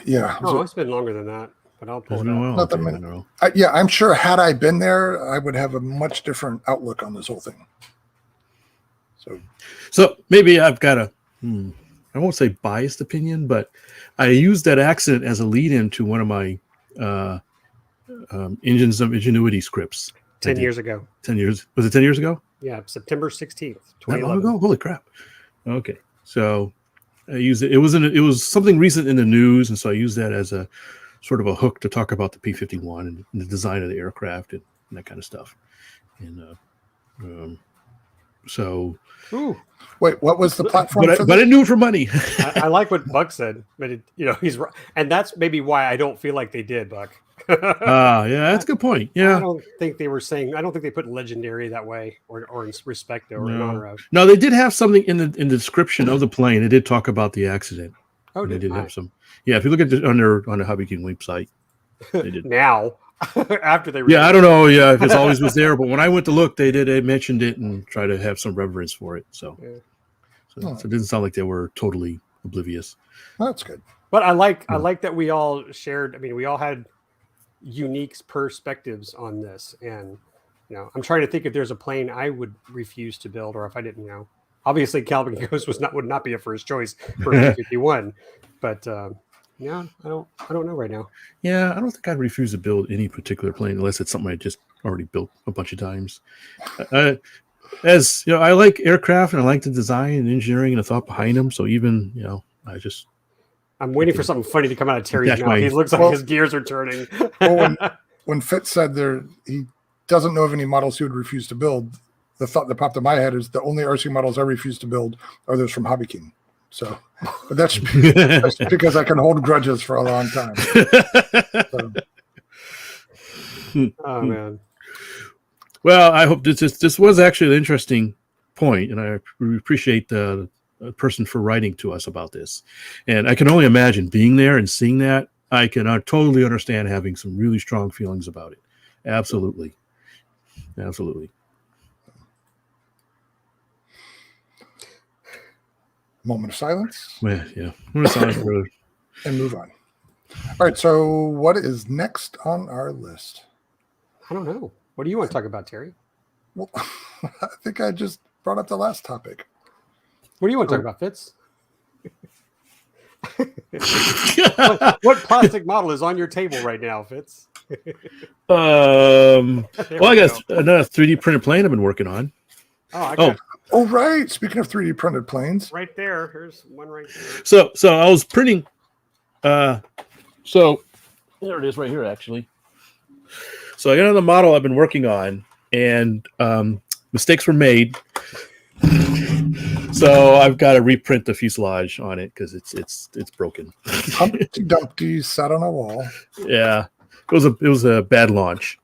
Yeah. Oh, it's been longer than that, but I'll pull It's it been a up. while. Not that Okay, I many. don't know. Yeah, I'm sure had I been there, I would have a much different outlook on this whole thing. So maybe I've got a, I won't say biased opinion, but I used that accident as a lead-in to one of my Engines of Ingenuity scripts. 10 years ago. 10 years. Was it 10 years ago? Yeah, September 16th, That long 2011. ago? Holy crap. Okay. So I used it. It was something recent in the news, and so I used that as a sort of a hook to talk about the P-51 and the design of the aircraft and that kind of stuff. And so... Ooh. Wait, what was the platform for but I knew it for money. I like what Buck said, but he's right, and that's maybe why I don't feel like they did, Buck. Yeah, that's a good point. Yeah, I don't think they were saying. I don't think they put legendary that way, or in respect or in honor of. No, they did have something in the description of the plane. They did talk about the accident. Oh, they did have some. Yeah, if you look at it on the Hobby King website, they did. Now, after they. Yeah, I don't know. Yeah, if it's always was there, but when I went to look, they mentioned it and tried to have some reverence for it. So, so it didn't sound like they were totally oblivious. That's good. But I like that we all shared. I mean, we all had unique perspectives on this, and I'm trying to think if there's a plane I would refuse to build, or if I didn't. Obviously, Calvin Ghost would not be a first choice for P-51, but yeah, I don't know right now. Yeah, I don't think I'd refuse to build any particular plane unless it's something I just already built a bunch of times. As I like aircraft and I like the design and engineering and the thought behind them. So even I'm waiting for something funny to come out of Terry's mouth. He looks like his gears are turning. Well, when Fitz said he doesn't know of any models he would refuse to build, the thought that popped in my head is the only RC models I refuse to build are those from Hobby King. So, but that's because I can hold grudges for a long time. So. Oh man. Well, I hope this was actually an interesting point, and I appreciate the person for writing to us about this. And I can only imagine being there and seeing that. I can totally understand having some really strong feelings about it. Absolutely. Moment of silence. Yeah. Moment of silence for... And move on. All right. So what is next on our list? I don't know. What do you want to talk about, Terry? Well, I think I just brought up the last topic. What do you want to talk about, Fitz? what plastic model is on your table right now, Fitz? Well, I got another 3D printed plane I've been working on. Oh, right. Speaking of 3D printed planes, right there. Here's one right there. So I was printing. So there it is, right here, actually. So I got another model I've been working on, and mistakes were made. So I've got to reprint the fuselage on it because it's broken. Humpty Dumpty sat on a wall. Yeah, it was a bad launch.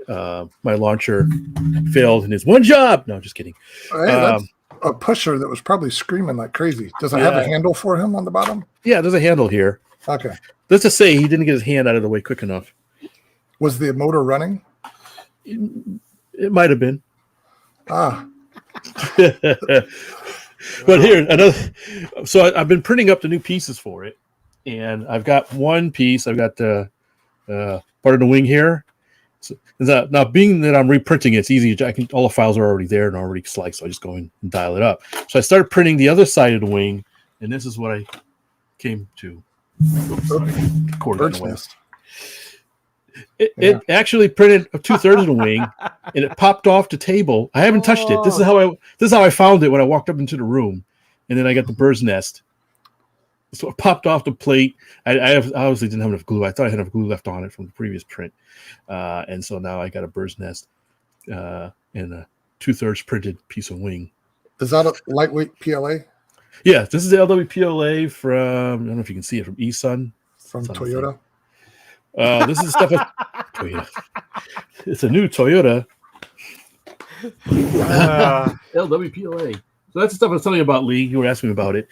My launcher failed in his one job. No, just kidding. Hey, that's a pusher that was probably screaming like crazy. Does it have a handle for him on the bottom? Yeah, there's a handle here. Okay. Let's just say he didn't get his hand out of the way quick enough. Was the motor running? It might have been. But here, another. So I've been printing up the new pieces for it, and I've got one piece. I've got the part of the wing here. So now, being that I'm reprinting it, it's easy. All the files are already there and already sliced, so I just go in and dial it up. So I started printing the other side of the wing, and this is what I came to. Bird's nest. It actually printed 2/3 of the wing, and it popped off the table. I haven't touched it. This is how I found it when I walked up into the room, and then I got the bird's nest. So it popped off the plate. I obviously didn't have enough glue. I thought I had enough glue left on it from the previous print, and so now I got a bird's nest and a 2/3 printed piece of wing. Is that a lightweight PLA? Yeah, this is the LWPLA from, I don't know if you can see it, from eSun. From Toyota? This is stuff Toyota. It's a new Toyota. LWPLA. So that's the stuff I was telling you about, Lee. You were asking me about it.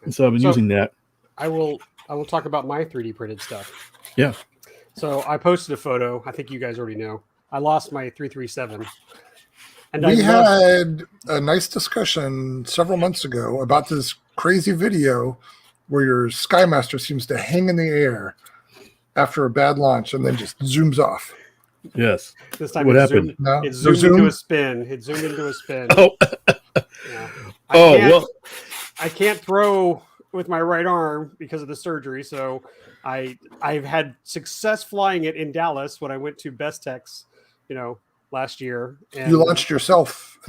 And so I've been using that. I will talk about my 3D printed stuff. Yeah. So I posted a photo. I think you guys already know. I lost my 337. And We had a nice discussion several months ago about this crazy video where your Skymaster seems to hang in the air after a bad launch and then just zooms off. This time what happened? It zoomed into a spin. It zoomed into a spin. Oh, yeah. I can't throw with my right arm because of the surgery. So I've had success flying it in Dallas when I went to Best Techs, last year. And you launched yourself.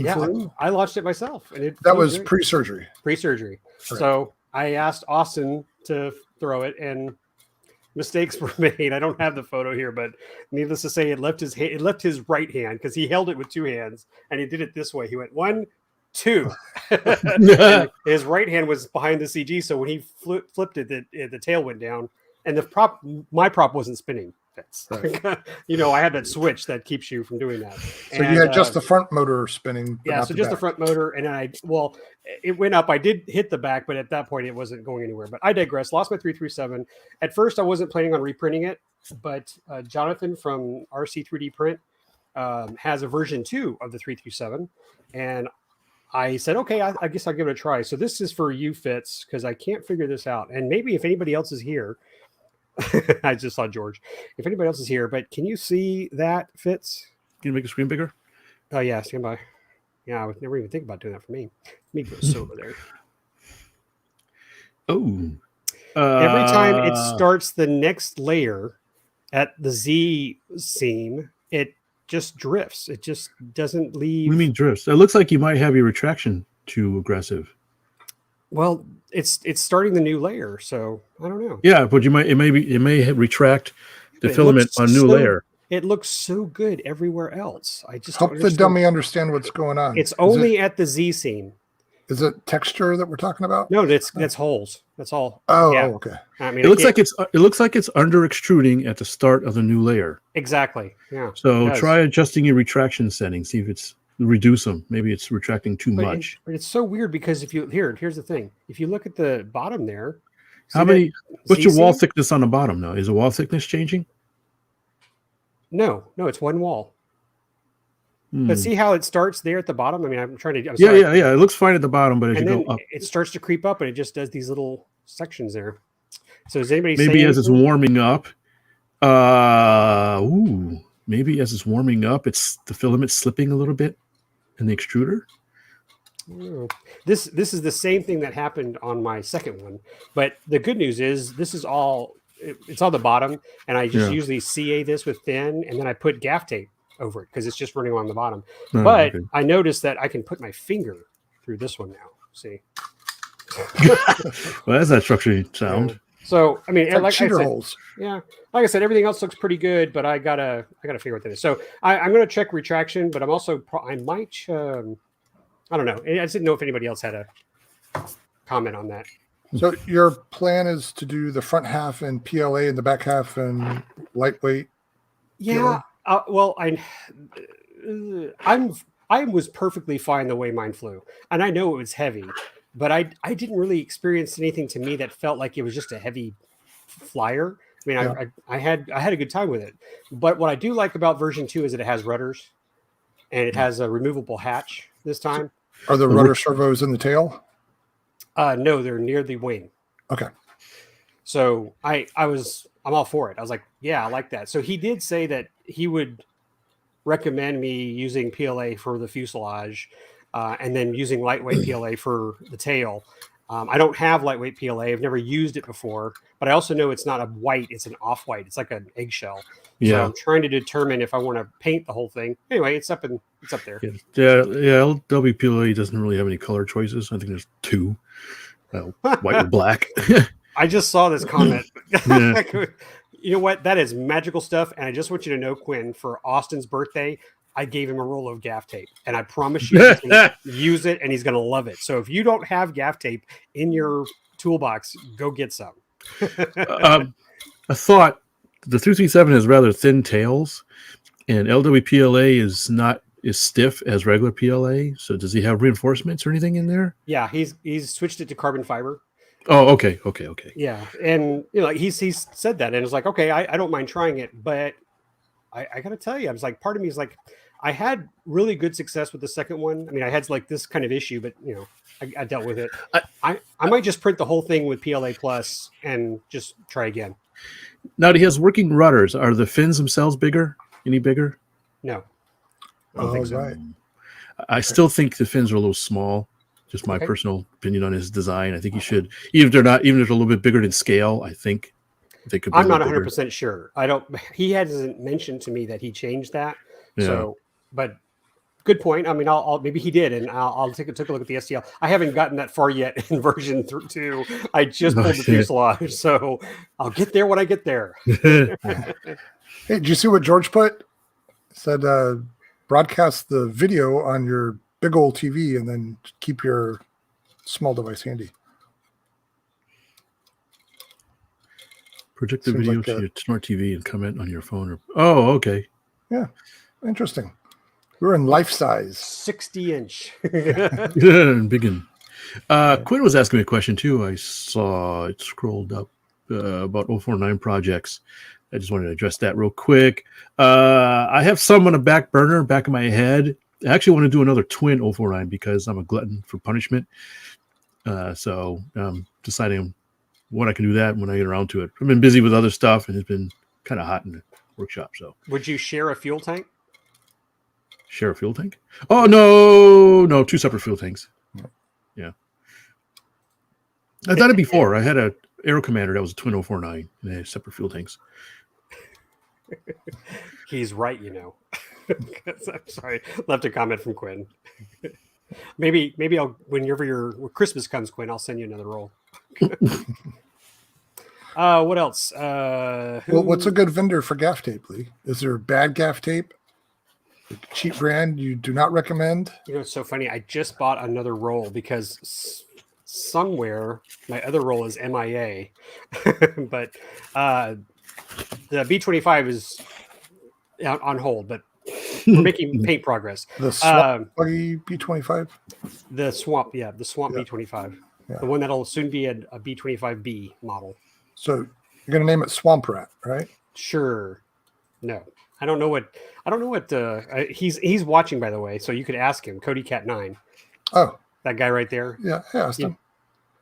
I launched it myself, and that was pre-surgery. Pre-surgery. Right. So I asked Austin to throw it, and mistakes were made. I don't have the photo here, but needless to say, it left his right hand because he held it with two hands, and he did it this way. He went 1, 2. His right hand was behind the CG, so when he flipped it, the tail went down, and my prop wasn't spinning. Right. I had that switch that keeps you from doing that. So you had just the front motor spinning. Yeah, so just the front motor, and it went up. I did hit the back, but at that point it wasn't going anywhere. But I digress. Lost my 337. At first, I wasn't planning on reprinting it, but Jonathan from RC 3D Print has a version 2 of the 337, and I said, okay, I guess I'll give it a try. So this is for you, Fitz, because I can't figure this out, and maybe if anybody else is here. I just saw George. If anybody else is here, but can you see that, Fitz? Can you make the screen bigger? Oh, yeah, stand by. Yeah, I would never even think about doing that for me. Let me go over there. Oh. Every time it starts the next layer at the Z seam, it just drifts. It just doesn't leave. What do you mean drifts? It looks like you might have your retraction too aggressive. Well, it's starting the new layer, so I don't know. Yeah, but it may retract the filament on a new layer. It looks so good everywhere else. I just help the dummy understand what's going on. It's only at the Z seam. Is it texture that we're talking about? No, that's holes. That's all. Oh, yeah. Okay. I mean, it looks like it's under extruding at the start of the new layer. Exactly. Yeah. So try adjusting your retraction settings. See if it's reduce them. Maybe it's retracting too much. But it's so weird because here's the thing. If you look at the bottom there, what's your wall thickness on the bottom now? Is the wall thickness changing? No, it's one wall. But see how it starts there at the bottom? I mean, I'm trying to. Yeah. It looks fine at the bottom, but as you go up, it starts to creep up, and it just does these little sections there. So does anybody maybe as it's warming up? Maybe as it's warming up, it's the filament slipping a little bit in the extruder. This is the same thing that happened on my second one, but the good news is this is it's on the bottom, and I just usually CA this with thin, and then I put gaff tape over it because it's just running along the bottom. But I noticed that I can put my finger through this one now. See? Well, that's that structured sound. Yeah. So I mean, like cheater holes. Yeah, like I said, everything else looks pretty good, but I gotta figure out that is. So I'm gonna check retraction, but I might. I don't know. I just didn't know if anybody else had a comment on that. So your plan is to do the front half in PLA and the back half in lightweight. Yeah. Well, I was perfectly fine the way mine flew, and I know it was heavy, but I didn't really experience anything to me that felt like it was just a heavy flyer. I mean, I had a good time with it. But what I do like about version 2 is that it has rudders, and it has a removable hatch this time. Are the rudder servos in the tail? No, they're near the wing. Okay. So I'm all for it. I was like, yeah, I like that. So he did say that he would recommend me using PLA for the fuselage, and then using lightweight PLA for the tail. I don't have lightweight PLA. I've never used it before, but I also know it's not a white. It's an off-white. It's like an eggshell. Yeah. So I'm trying to determine if I want to paint the whole thing. Anyway, it's up there. Yeah. LW PLA doesn't really have any color choices. I think there's 2, white and black. I just saw this comment. You know what? That is magical stuff. And I just want you to know, Quinn, for Austin's birthday, I gave him a roll of gaff tape, and I promise you he's going to use it, and he's going to love it. So if you don't have gaff tape in your toolbox, go get some. I thought the 337 has rather thin tails, and LWPLA is not is stiff as regular PLA. So does he have reinforcements or anything in there? Yeah, he's switched it to carbon fiber. Oh, okay. Yeah, and he's said that, and it's like, okay, I don't mind trying it, but I gotta tell you, I was like, part of me is like, I had really good success with the second one. I mean, I had like this kind of issue, but I dealt with it. I might just print the whole thing with PLA Plus and just try again. Now he has working rudders. Are the fins themselves bigger? Any bigger? No. I don't think so. Right. I still think the fins are a little small. Just my personal opinion on his design. I think he should, even if they're a little bit bigger than scale. I think they could. I'm not 100% sure. I don't. He hasn't mentioned to me that he changed that. Yeah. So, but good point. I mean, I'll maybe he did, and I'll take a look at the STL. I haven't gotten that far yet in version 2. I just pulled the fuselage, so I'll get there when I get there. Hey, did you see what George put? Said broadcast the video on your big old TV and then keep your small device handy. Project the video to your smart TV and comment on your phone. Oh, okay. Yeah, interesting. We're in life size. 60-inch. Big. Quinn was asking me a question too. I saw it scrolled up about 049 projects. I just wanted to address that real quick. I have some on the back burner, back of my head. I actually want to do another twin 049 because I'm a glutton for punishment. So deciding when I can do that when I get around to it. I've been busy with other stuff and it's been kind of hot in the workshop. So would you share a fuel tank? Share a fuel tank? Oh, no, 2 separate fuel tanks. Yeah. I've done it before. I had a Aero Commander that was a twin 049 and they had separate fuel tanks. He's right, I'm sorry. Left a comment from Quinn. Maybe I'll, whenever your Christmas comes, Quinn, I'll send you another roll. What else? Well, what's a good vendor for gaff tape, Lee? Is there bad gaff tape? Cheap brand you do not recommend? It's so funny. I just bought another roll because somewhere my other roll is MIA, but the B25 is on hold, but we're making paint progress. The Swamp B25? The Swamp, the Swamp Yeah. B25. Yeah. The one that'll soon be a B25B model. So you're going to name it Swamp Rat, right? Sure. No. I don't know what he's watching, by the way, so you could ask him. Cody Cat 9. Oh. That guy right there. Yeah, I asked him.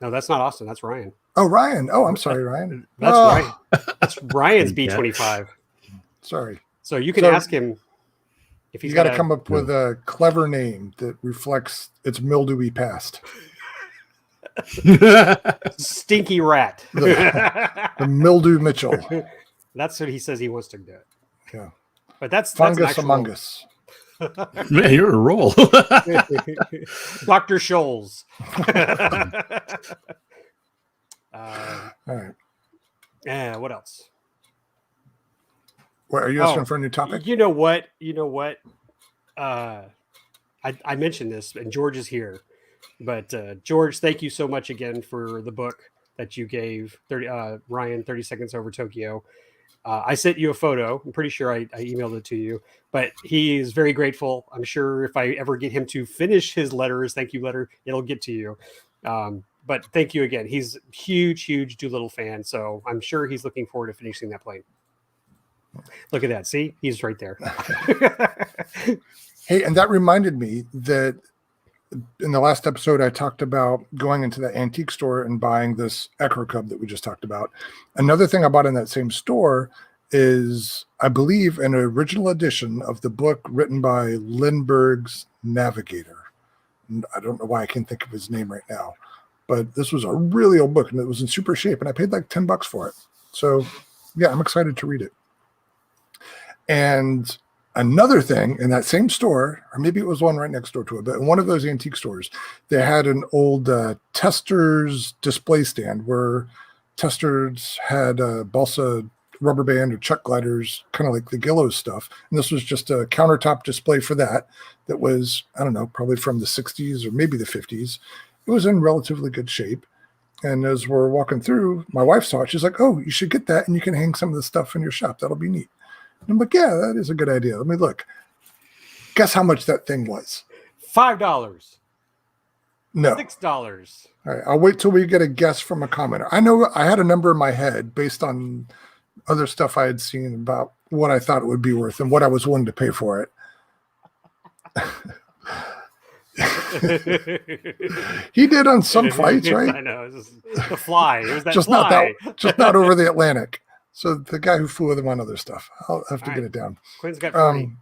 No, that's not Austin. That's Ryan. Oh, Ryan. Oh, I'm sorry, Ryan. That's Ryan. That's Ryan's B25. Sorry. So you can ask him if he's got to come up with a clever name that reflects its mildewy past. Stinky Rat. The Mildew Mitchell. That's what he says he wants to do. Yeah. But that's Fungus Among Us. Man, you're a roll. Dr. Scholes. All right. What else? What, are you asking for a new topic? You know what? I mentioned this, and George is here. But George, thank you so much again for the book that you gave Ryan, 30 Seconds Over Tokyo. I sent you a photo. I'm pretty sure I emailed it to you, but he is very grateful. I'm sure if I ever get him to finish his thank you letter, it'll get to you. But thank you again. He's a huge Doolittle fan, so I'm sure he's looking forward to finishing that plane. Look at that. See, he's right there. Hey, and that reminded me that in the last episode, I talked about going into the antique store and buying this Echo Cub that we just talked about. Another thing I bought in that same store is, I believe, an original edition of the book written by Lindbergh's Navigator. And I don't know why I can't think of his name right now, but this was a really old book and it was in super shape and I paid like $10 for it. So yeah, I'm excited to read it. And another thing in that same store, or maybe it was one right next door to it, but in one of those antique stores, they had an old Testors display stand where Testors had balsa rubber band or chuck gliders, kind of like the Gillows stuff. And this was just a countertop display for that was, I don't know, probably from the 60s or maybe the 50s. It was in relatively good shape. And as we're walking through, my wife saw it. She's like, oh, you should get that and you can hang some of the stuff in your shop. That'll be neat. I'm like, yeah, that is a good idea. Let me look. Guess how much that thing was? $5. No. $6. All right, I'll wait till we get a guess from a commenter. I know I had a number in my head based on other stuff I had seen about what I thought it would be worth and what I was willing to pay for it. He did on some flights, right? I know. It was the fly. It was that just fly. Just not over the Atlantic. So the guy who flew with him on other stuff. I'll have to get it down. Quinn's got 40.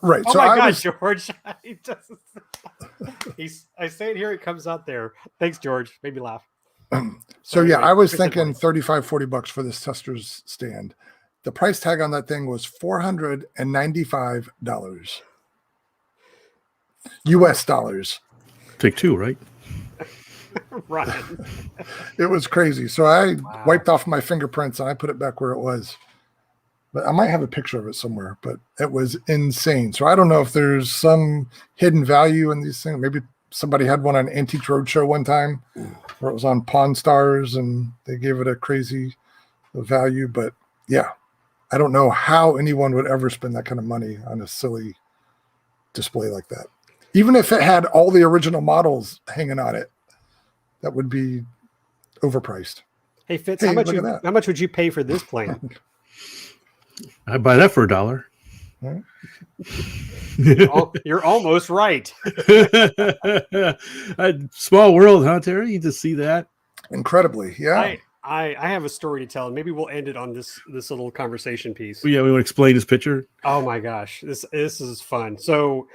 Right. Oh so my God, George. I say it here, it comes out there. Thanks, George. Made me laugh. So yeah, I was thinking $35-$40 for this tester's stand. The price tag on that thing was $495. US dollars. Take two, right? Right. It was crazy. So I wiped off my fingerprints and I put it back where it was. But I might have a picture of it somewhere, but it was insane. So I don't know if there's some hidden value in these things. Maybe somebody had one on Antique Roadshow one time where it was on Pawn Stars and they gave it a crazy value. But yeah, I don't know how anyone would ever spend that kind of money on a silly display like that. Even if it had all the original models hanging on it, that would be overpriced. Hey, Fitz, Hey, how much would you pay for this plane? I'd buy that for $1. You're almost right. Small world, huh, Terry? You just see that. Incredibly, yeah. I have a story to tell, and maybe we'll end it on this little conversation piece. Yeah, we want to explain this picture. Oh my gosh, this is fun. So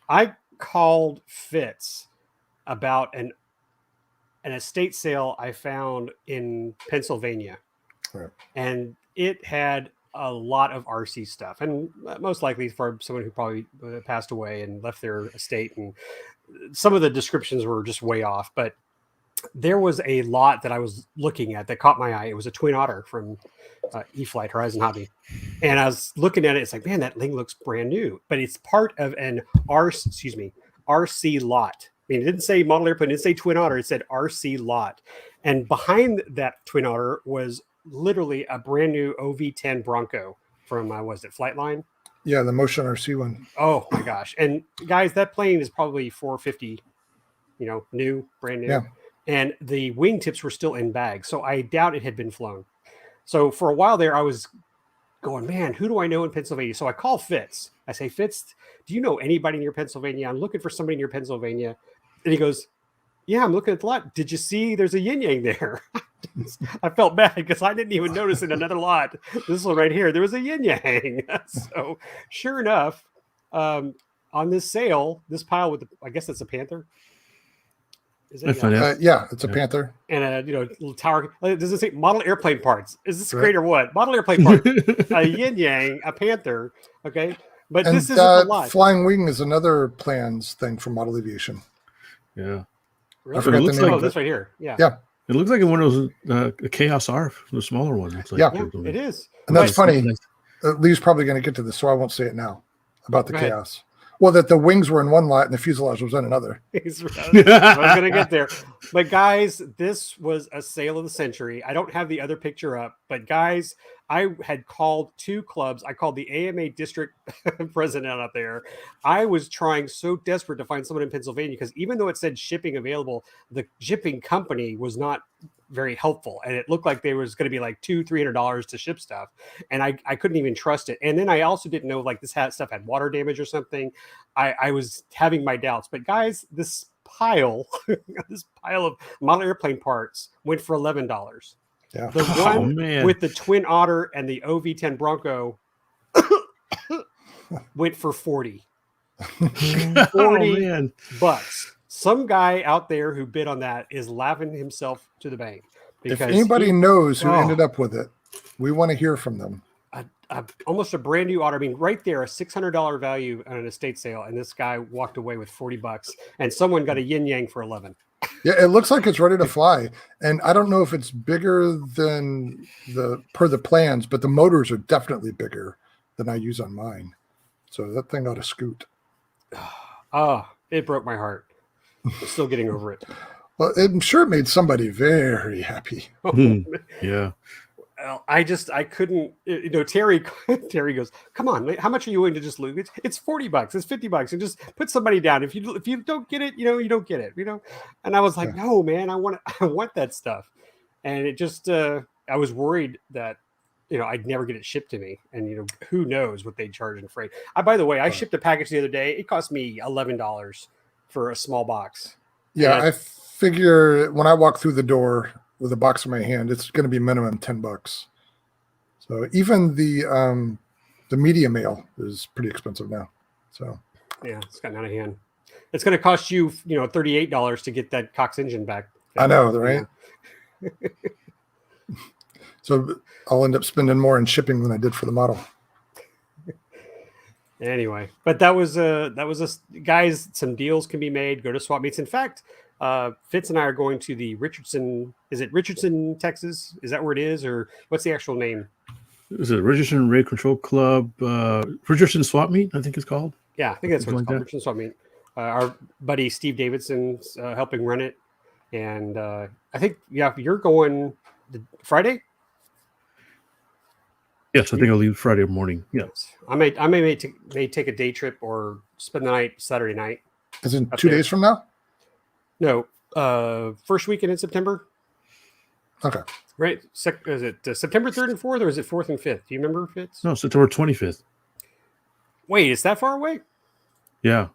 I called Fitz about an estate sale I found in Pennsylvania, Right. and it had a lot of RC stuff, and most likely for someone who probably passed away and left their estate, and some of the descriptions were just way off, but there was a lot that I was looking at that caught my eye. It was a Twin Otter from E-Flight Horizon Hobby, and I was looking at it. It's like, man, that thing looks brand new, but it's part of an RC lot. I mean, it didn't say model airplane, it didn't say Twin Otter, it said RC lot. And behind that Twin Otter was literally a brand new OV-10 Bronco from, was it Flightline? Yeah, the Motion RC one. Oh my gosh. And guys, that plane is probably $450, new, brand new. Yeah. And the wingtips were still in bags. So I doubt it had been flown. So for a while there, I was going, man, who do I know in Pennsylvania? So I call Fitz. I say, Fitz, do you know anybody near Pennsylvania? I'm looking for somebody near Pennsylvania. And he goes, yeah, I'm looking at the lot. Did you see there's a yin yang there? I felt bad because I didn't even notice in another lot. This one right here, there was a yin yang. So sure enough, on this sale, this pile with, I guess that's a Panther. Is it? Yeah, it's a Panther. And a little tower. Does it say model airplane parts? Is this great or what? Model airplane parts. A yin yang, a Panther. Okay, but And this isn't a lot. Flying Wing is another plans thing for Model Aviation. Yeah. Really? I forgot the name of this it. right here. Yeah. Yeah. It looks like one of those a Chaos R, the smaller one. It's like, Yeah. It is. And that's But- funny. Lee's probably going to get to this, so I won't say it now about the Right. Chaos. Well, that the wings were in one lot and the fuselage was in another. He's right. I was going to get there. But guys, this was a sale of the century. I don't have the other picture up, but guys, I had called two clubs. I called the AMA district president out there. I was trying so desperate to find someone in Pennsylvania because even though it said shipping available, the shipping company was not very helpful. And it looked like there was going to be like $200-$300 to ship stuff. And I couldn't even trust it. And then I also didn't know like this stuff had water damage or something. I was having my doubts, but guys, this pile of model airplane parts went for $11. Yeah. The one with the Twin Otter and the OV-10 Bronco went for 40. 40 bucks. Some guy out there who bid on that is laughing himself to the bank. If anybody knows who ended up with it, we want to hear from them. Almost a brand new Otter. I mean, right there, a $600 value on an estate sale, and this guy walked away with 40 bucks, and someone got a yin yang for 11. Yeah, it looks like it's ready to fly. And I don't know if it's bigger than per the plans, but the motors are definitely bigger than I use on mine. So that thing ought to scoot. Oh, it broke my heart. I'm still getting over it. Well, I'm sure it made somebody very happy. Yeah. I couldn't, Terry goes, come on, how much are you willing to just lose? It's $40, it's $50, and just put somebody down. If you don't get it, you don't get it, And I was like, no, man, I want that stuff. And it just, I was worried that, I'd never get it shipped to me. And, who knows what they charge in freight. By the way, I shipped a package the other day. It cost me $11 for a small box. Yeah. I figure when I walk through the door with a box in my hand, it's going to be minimum $10. So even the media mail is pretty expensive now. So yeah, it's gotten out of hand. It's going to cost you, $38 to get that Cox engine back. I know, right? Yeah. So I'll end up spending more in shipping than I did for the model. Anyway, but that was guys. Some deals can be made. Go to swap meets. In fact, Fitz and I are going to the Richardson. Is it Richardson, Texas? Is that where it is, or what's the actual name? Is it Richardson Raid Control Club? Richardson Swap Meet, I think it's called. Yeah, I think that's what it's called. Richardson Swap Meet. Our buddy Steve Davidson's helping run it, and I think you're going Friday. Yes, I think I'll leave Friday morning. Yes, I may take a day trip or spend the night Saturday night. Is it 2 days from now? No, first weekend in September. Okay. Right. Is it September 3rd and 4th, or is it 4th and 5th? Do you remember, Fitz? No, September 25th. Wait, is that far away? Yeah.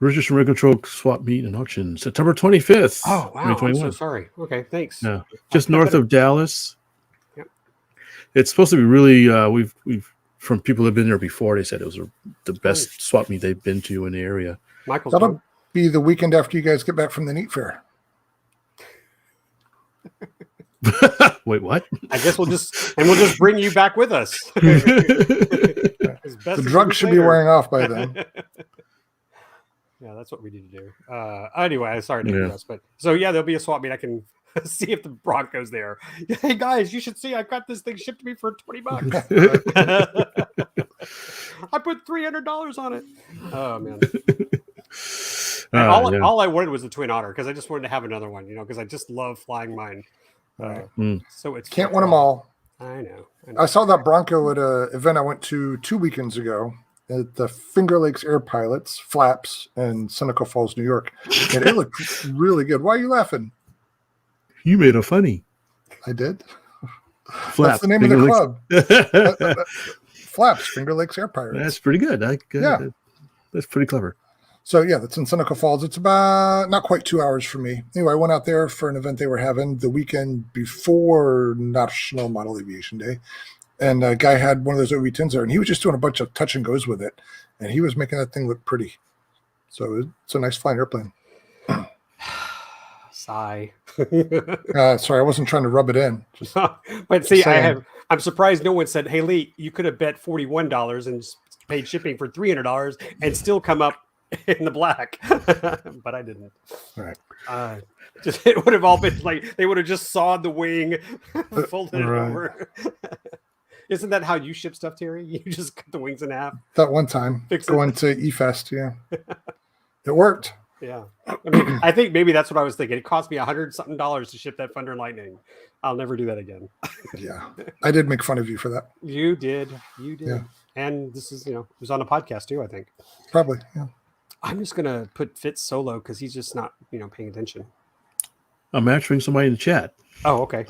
Richardson Raid Control Swap Meet and Auction, September 25th. Oh, wow. I'm so sorry. Okay, thanks. Yeah. Just north of Dallas. Yep. It's supposed to be really, we've from people who've been there before, they said it was the best swap meet they've been to in the area. That'll be the weekend after you guys get back from the NEAT fair. Wait, what? I guess we'll just bring you back with us. The drugs should be wearing off by then. Yeah, that's what we need to do. Anyway, sorry to interrupt, but so there'll be a swap meet. I can see if the Bronco's there. Hey guys, you should see I got this thing shipped to me for $20. I put $300 on it. Oh man. All I wanted was a Twin Otter because I just wanted to have another one, because I just love flying mine. So it's can't win them all. I know. I saw that Bronco at an event I went to 2 weekends ago at the Finger Lakes Air Pilots, Flaps, in Seneca Falls, New York. And it looked really good. Why are you laughing? You made a funny. I did? Flaps, that's the name Finger of the club. Flaps, Finger Lakes Air Pirates. That's pretty good. That's pretty clever. So, that's in Seneca Falls. It's about not quite 2 hours from me. Anyway, I went out there for an event they were having the weekend before National Model Aviation Day. And a guy had one of those OV-10s there, and he was just doing a bunch of touch and goes with it. And he was making that thing look pretty. So it's a nice flying airplane. Sigh. Sorry, I wasn't trying to rub it in. But see, I'm surprised no one said, "Hey, Lee, you could have bet $41 and paid shipping for $300 and still come up in the black." But I didn't. All right. It would have all been like they would have just sawed the wing, folded it over. Isn't that how you ship stuff, Terry? You just cut the wings in half. That one time, going to eFest, it worked. Yeah, I think maybe that's what I was thinking. It cost me $100-something to ship that Thunder and Lightning. I'll never do that again. Yeah, I did make fun of you for that. You did. Yeah. And this is, it was on a podcast too, I think. Probably, yeah. I'm just gonna put Fitz solo because he's just not, paying attention. I'm answering somebody in the chat. Oh, okay.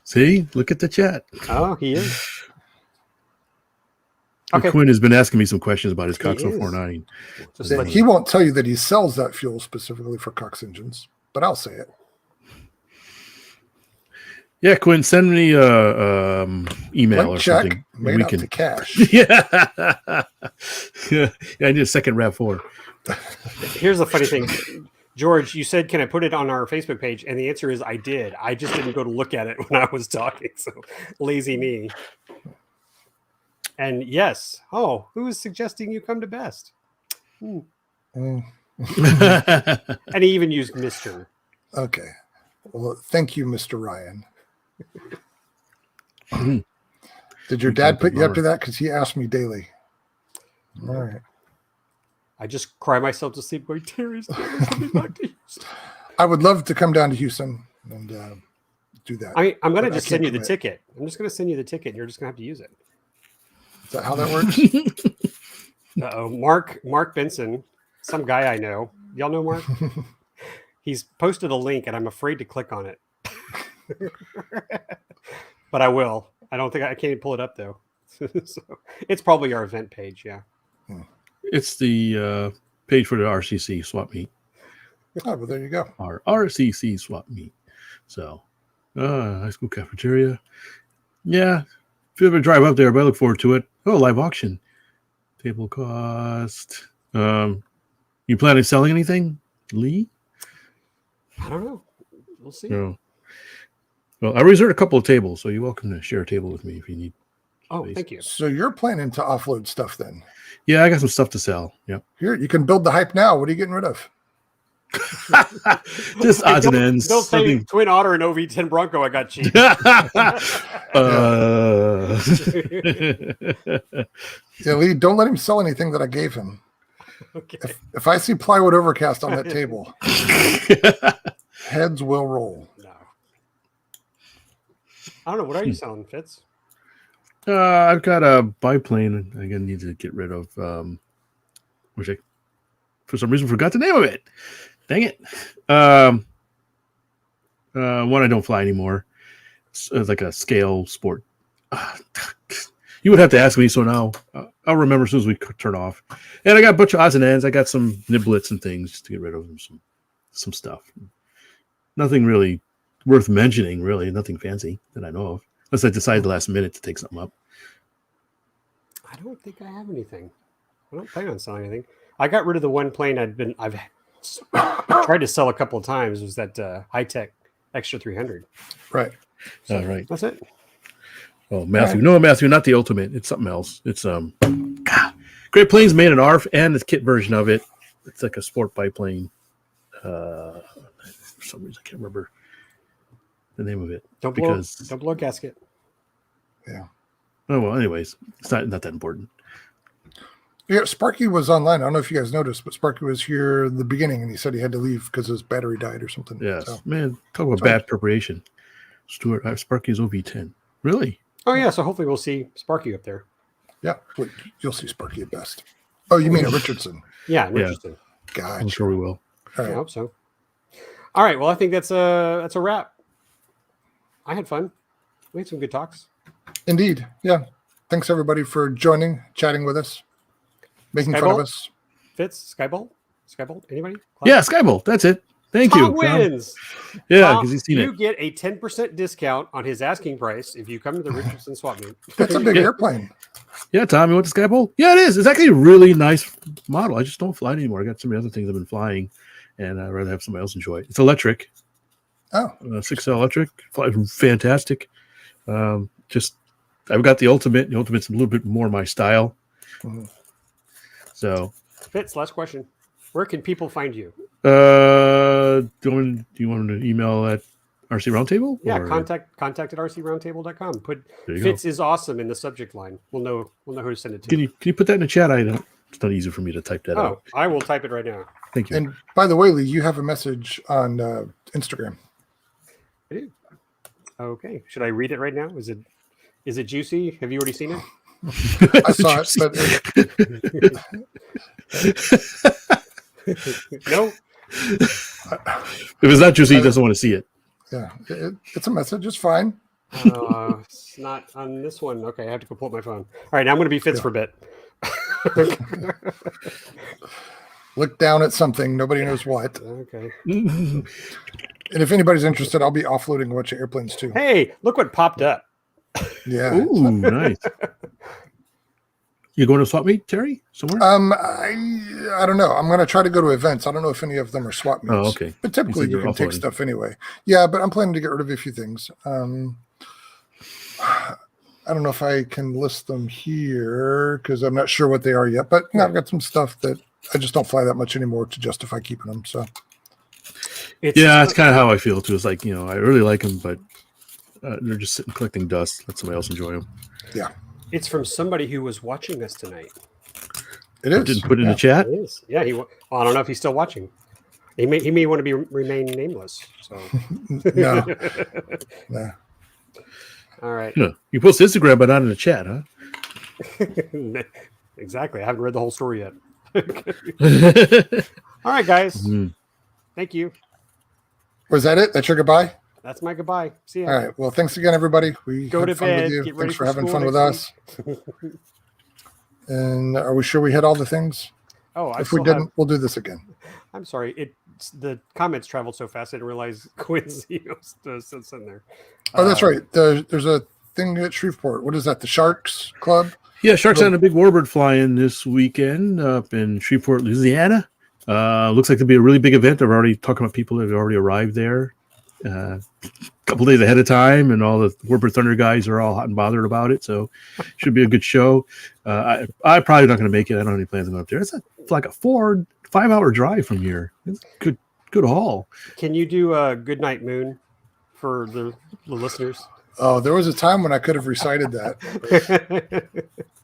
See, look at the chat. Oh, he is. Okay. Quinn has been asking me some questions about his Cox 049. He won't tell you that he sells that fuel specifically for Cox engines, but I'll say it. Yeah, Quinn, send me email or check something. Made out to cash. Yeah, I need a second RAV4. Here's the funny thing. George, you said, can I put it on our Facebook page? And the answer is I did. I just didn't go to look at it when I was talking. So lazy me. And yes. Oh, who is suggesting you come to Best? And he even used Mr. Okay. Well, thank you, Mr. Ryan. Did your dad put you up to that? Because he asked me daily. All right. I just cry myself to sleep going, Terry's coming back to Houston. I would love to come down to Houston and do that. I'm going to But I just send you can't the commit. ticket. I'm just going to send you the ticket, and you're just going to have to use it. Is that how that works? Uh-oh. Mark Benson, some guy I know. Y'all know Mark? He's posted a link, and I'm afraid to click on it. But I will. I don't think I can't even pull it up, though. So it's probably our event page, yeah. It's the page for the RCC swap meet. Oh, well, there you go. Our RCC swap meet. So, high school cafeteria. Yeah, if you ever drive up there, but I look forward to it. Oh, live auction. Table cost. You planning on selling anything, Lee? I don't know. We'll see. No. Well, I reserved a couple of tables, so you're welcome to share a table with me if you need. Oh, space. thank you. So you're planning to offload stuff then? Yeah, I got some stuff to sell. Yep. Here, you can build the hype now. What are you getting rid of? Just odds and ends. Don't say Something- Twin Otter and OV10 Bronco I got cheap. Yeah, Lee, don't let him sell anything that I gave him. Okay. If I see plywood overcast on that table, heads will roll. No. I don't know. What are you selling, Fitz? I've got a biplane I'm gonna need to get rid of, which I for some reason forgot the name of it. Dang it. One I don't fly anymore. It's like a scale sport. You would have to ask me, so now I'll remember as soon as we turn off. And I got a bunch of odds and ends. I got some niblets and things just to get rid of them, some stuff. Nothing really worth mentioning, really. Nothing fancy that I know of. Unless I decide the last minute to take something up. I don't think I have anything. I don't plan on selling anything. I got rid of the one plane I've tried to sell a couple of times. Was that high-tech Extra 300? Right. So All right. That's it. Oh, Matthew. No, Matthew, not the Ultimate. It's something else. It's Great Plains made an ARF and the kit version of it. It's like a sport biplane. For some reason, I can't remember the name of it. Don't blow a gasket. Yeah. Oh, well, anyways, it's not that important. Yeah, Sparky was online. I don't know if you guys noticed, but Sparky was here in the beginning, and he said he had to leave because his battery died or something. Yes. So, Man, talk about Sorry. bad preparation. Stuart, Sparky's OV10. Really? Oh yeah, so hopefully we'll see Sparky up there. yeah, well, you'll see Sparky at best. Oh, you mean at Richardson? Yeah, Yeah. Richardson. Gotcha. I'm sure we will. All I right. hope so. All right. Well, I think that's a wrap. I had fun. We had some good talks. Indeed. Yeah. Thanks, everybody, for joining, chatting with us, making fun of Skybolt? us. Fitz, Skybolt, anybody? Yeah, Skybolt. That's it. Thank Tom you. Tom. wins. Yeah, Tom, because he's seen you it. get a 10% discount on his asking price if you come to the Richardson swap meet. That's a big Yeah. airplane. Yeah, Tom, you want the Skybolt? Yeah, it is. It's actually a really nice model. I just don't fly it anymore. I got so many other things I've been flying, and I'd rather have somebody else enjoy it. It's electric. Oh, 6L electric. Flies fantastic. Just, I've got the Ultimate. The Ultimate's a little bit more my style. Mhm. So, Fitz, last question. Where can people find you? do you want to email at RC Roundtable? Yeah, Or- contact at rcroundtable.com. Put There you Fitz is awesome in the subject line. We'll know who to send it to. Can you put that in the chat? It's not easy for me to type that Oh, out. I will type it right now. Thank you. and by the way, Lee, you have a message on Instagram. I do. Okay. Should I read it right now? Is it juicy? Have you already seen it? I saw it, but No. If it's not juicy, he doesn't want to see it. yeah, it's a message. It's fine. It's not on this one. Okay, I have to go pull up my phone. All right, now I'm going to be Fitz for a bit. Look down at something. Nobody knows what. Okay. And if anybody's interested, I'll be offloading a bunch of airplanes too. Hey, look what popped up. Yeah. Ooh, nice. You going to swap meet, Terry? Somewhere? I don't know. I'm going to try to go to events. I don't know if any of them are swap meets. Oh, okay. But typically You said you you're can take offloading. stuff anyway. Yeah, but I'm planning to get rid of a few things. I don't know if I can list them here because I'm not sure what they are yet. But you know, I've got some stuff that I just don't fly that much anymore to justify keeping them. So Yeah, that's kind of how I feel too. It's like, I really like them, but they're just sitting collecting dust. Let somebody else enjoy them. yeah, It's from somebody who was watching us tonight. it is. Didn't put it in Yeah. the chat. It is. Yeah, I don't know if he's still watching. He may want to remain nameless. So No, no. All right. You post Instagram, but not in the chat, huh? Exactly. I haven't read the whole story yet. All right, guys. Thank you. Was that it? That's your goodbye? That's my goodbye. See ya. All right. Well, thanks again, everybody. We Go had to fun bed. with you. Get ready Thanks for for having school fun with next us. And are we sure we hit all the things? Oh, If we didn't, we'll do this again. I'm sorry. The comments traveled so fast I didn't realize Quincy was in there. Oh, that's right. There's a thing at Shreveport. What is that? The Sharks Club? Yeah, Sharks had a big warbird fly-in this weekend up in Shreveport, Louisiana. Looks like there'll be a really big event. I've already talking about people that have already arrived there a couple days ahead of time, and all the Warbird Thunder guys are all hot and bothered about it. So, should be a good show. I'm probably not going to make it. I don't have any plans to go up there. It's like a 4-5 hour drive from here. It's good haul. Can you do a Good Night Moon for the listeners? Oh, there was a time when I could have recited that.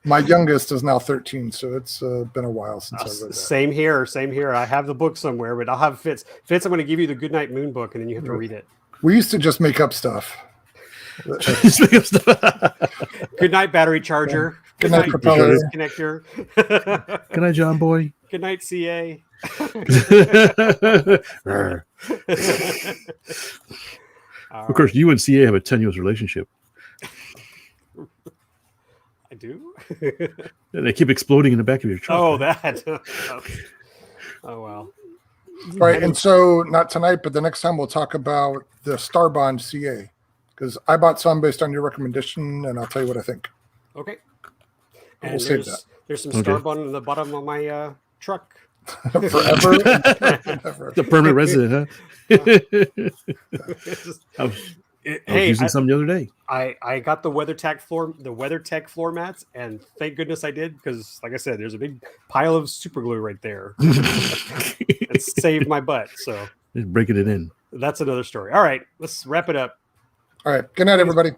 My youngest is now 13, so it's been a while since I read that. Same here. I have the book somewhere, but I'll have Fitz. Fitz, I'm going to give you the Good Night Moon book, and then you have to read it. We used to just make up stuff. Good night, battery charger. Good night, propeller connector. Good night, John Boy. Good night, CA. Of course, you and CA have a tenuous relationship. I do. They keep exploding in the back of your truck. Oh, that. Oh, wow. Right, and so not tonight, but the next time we'll talk about the Star Bond CA, because I bought some based on your recommendation, and I'll tell you what I think. Okay. We'll And save that. There's some Star Bond in the bottom of my truck. Forever. The permanent resident, huh? I was using some the other day. I got the WeatherTech floor mats, and thank goodness I did, because like I said, there's a big pile of super glue right there. It saved my butt. So Just breaking it in. that's another story. All right, let's wrap it up. All right. Good night, everybody.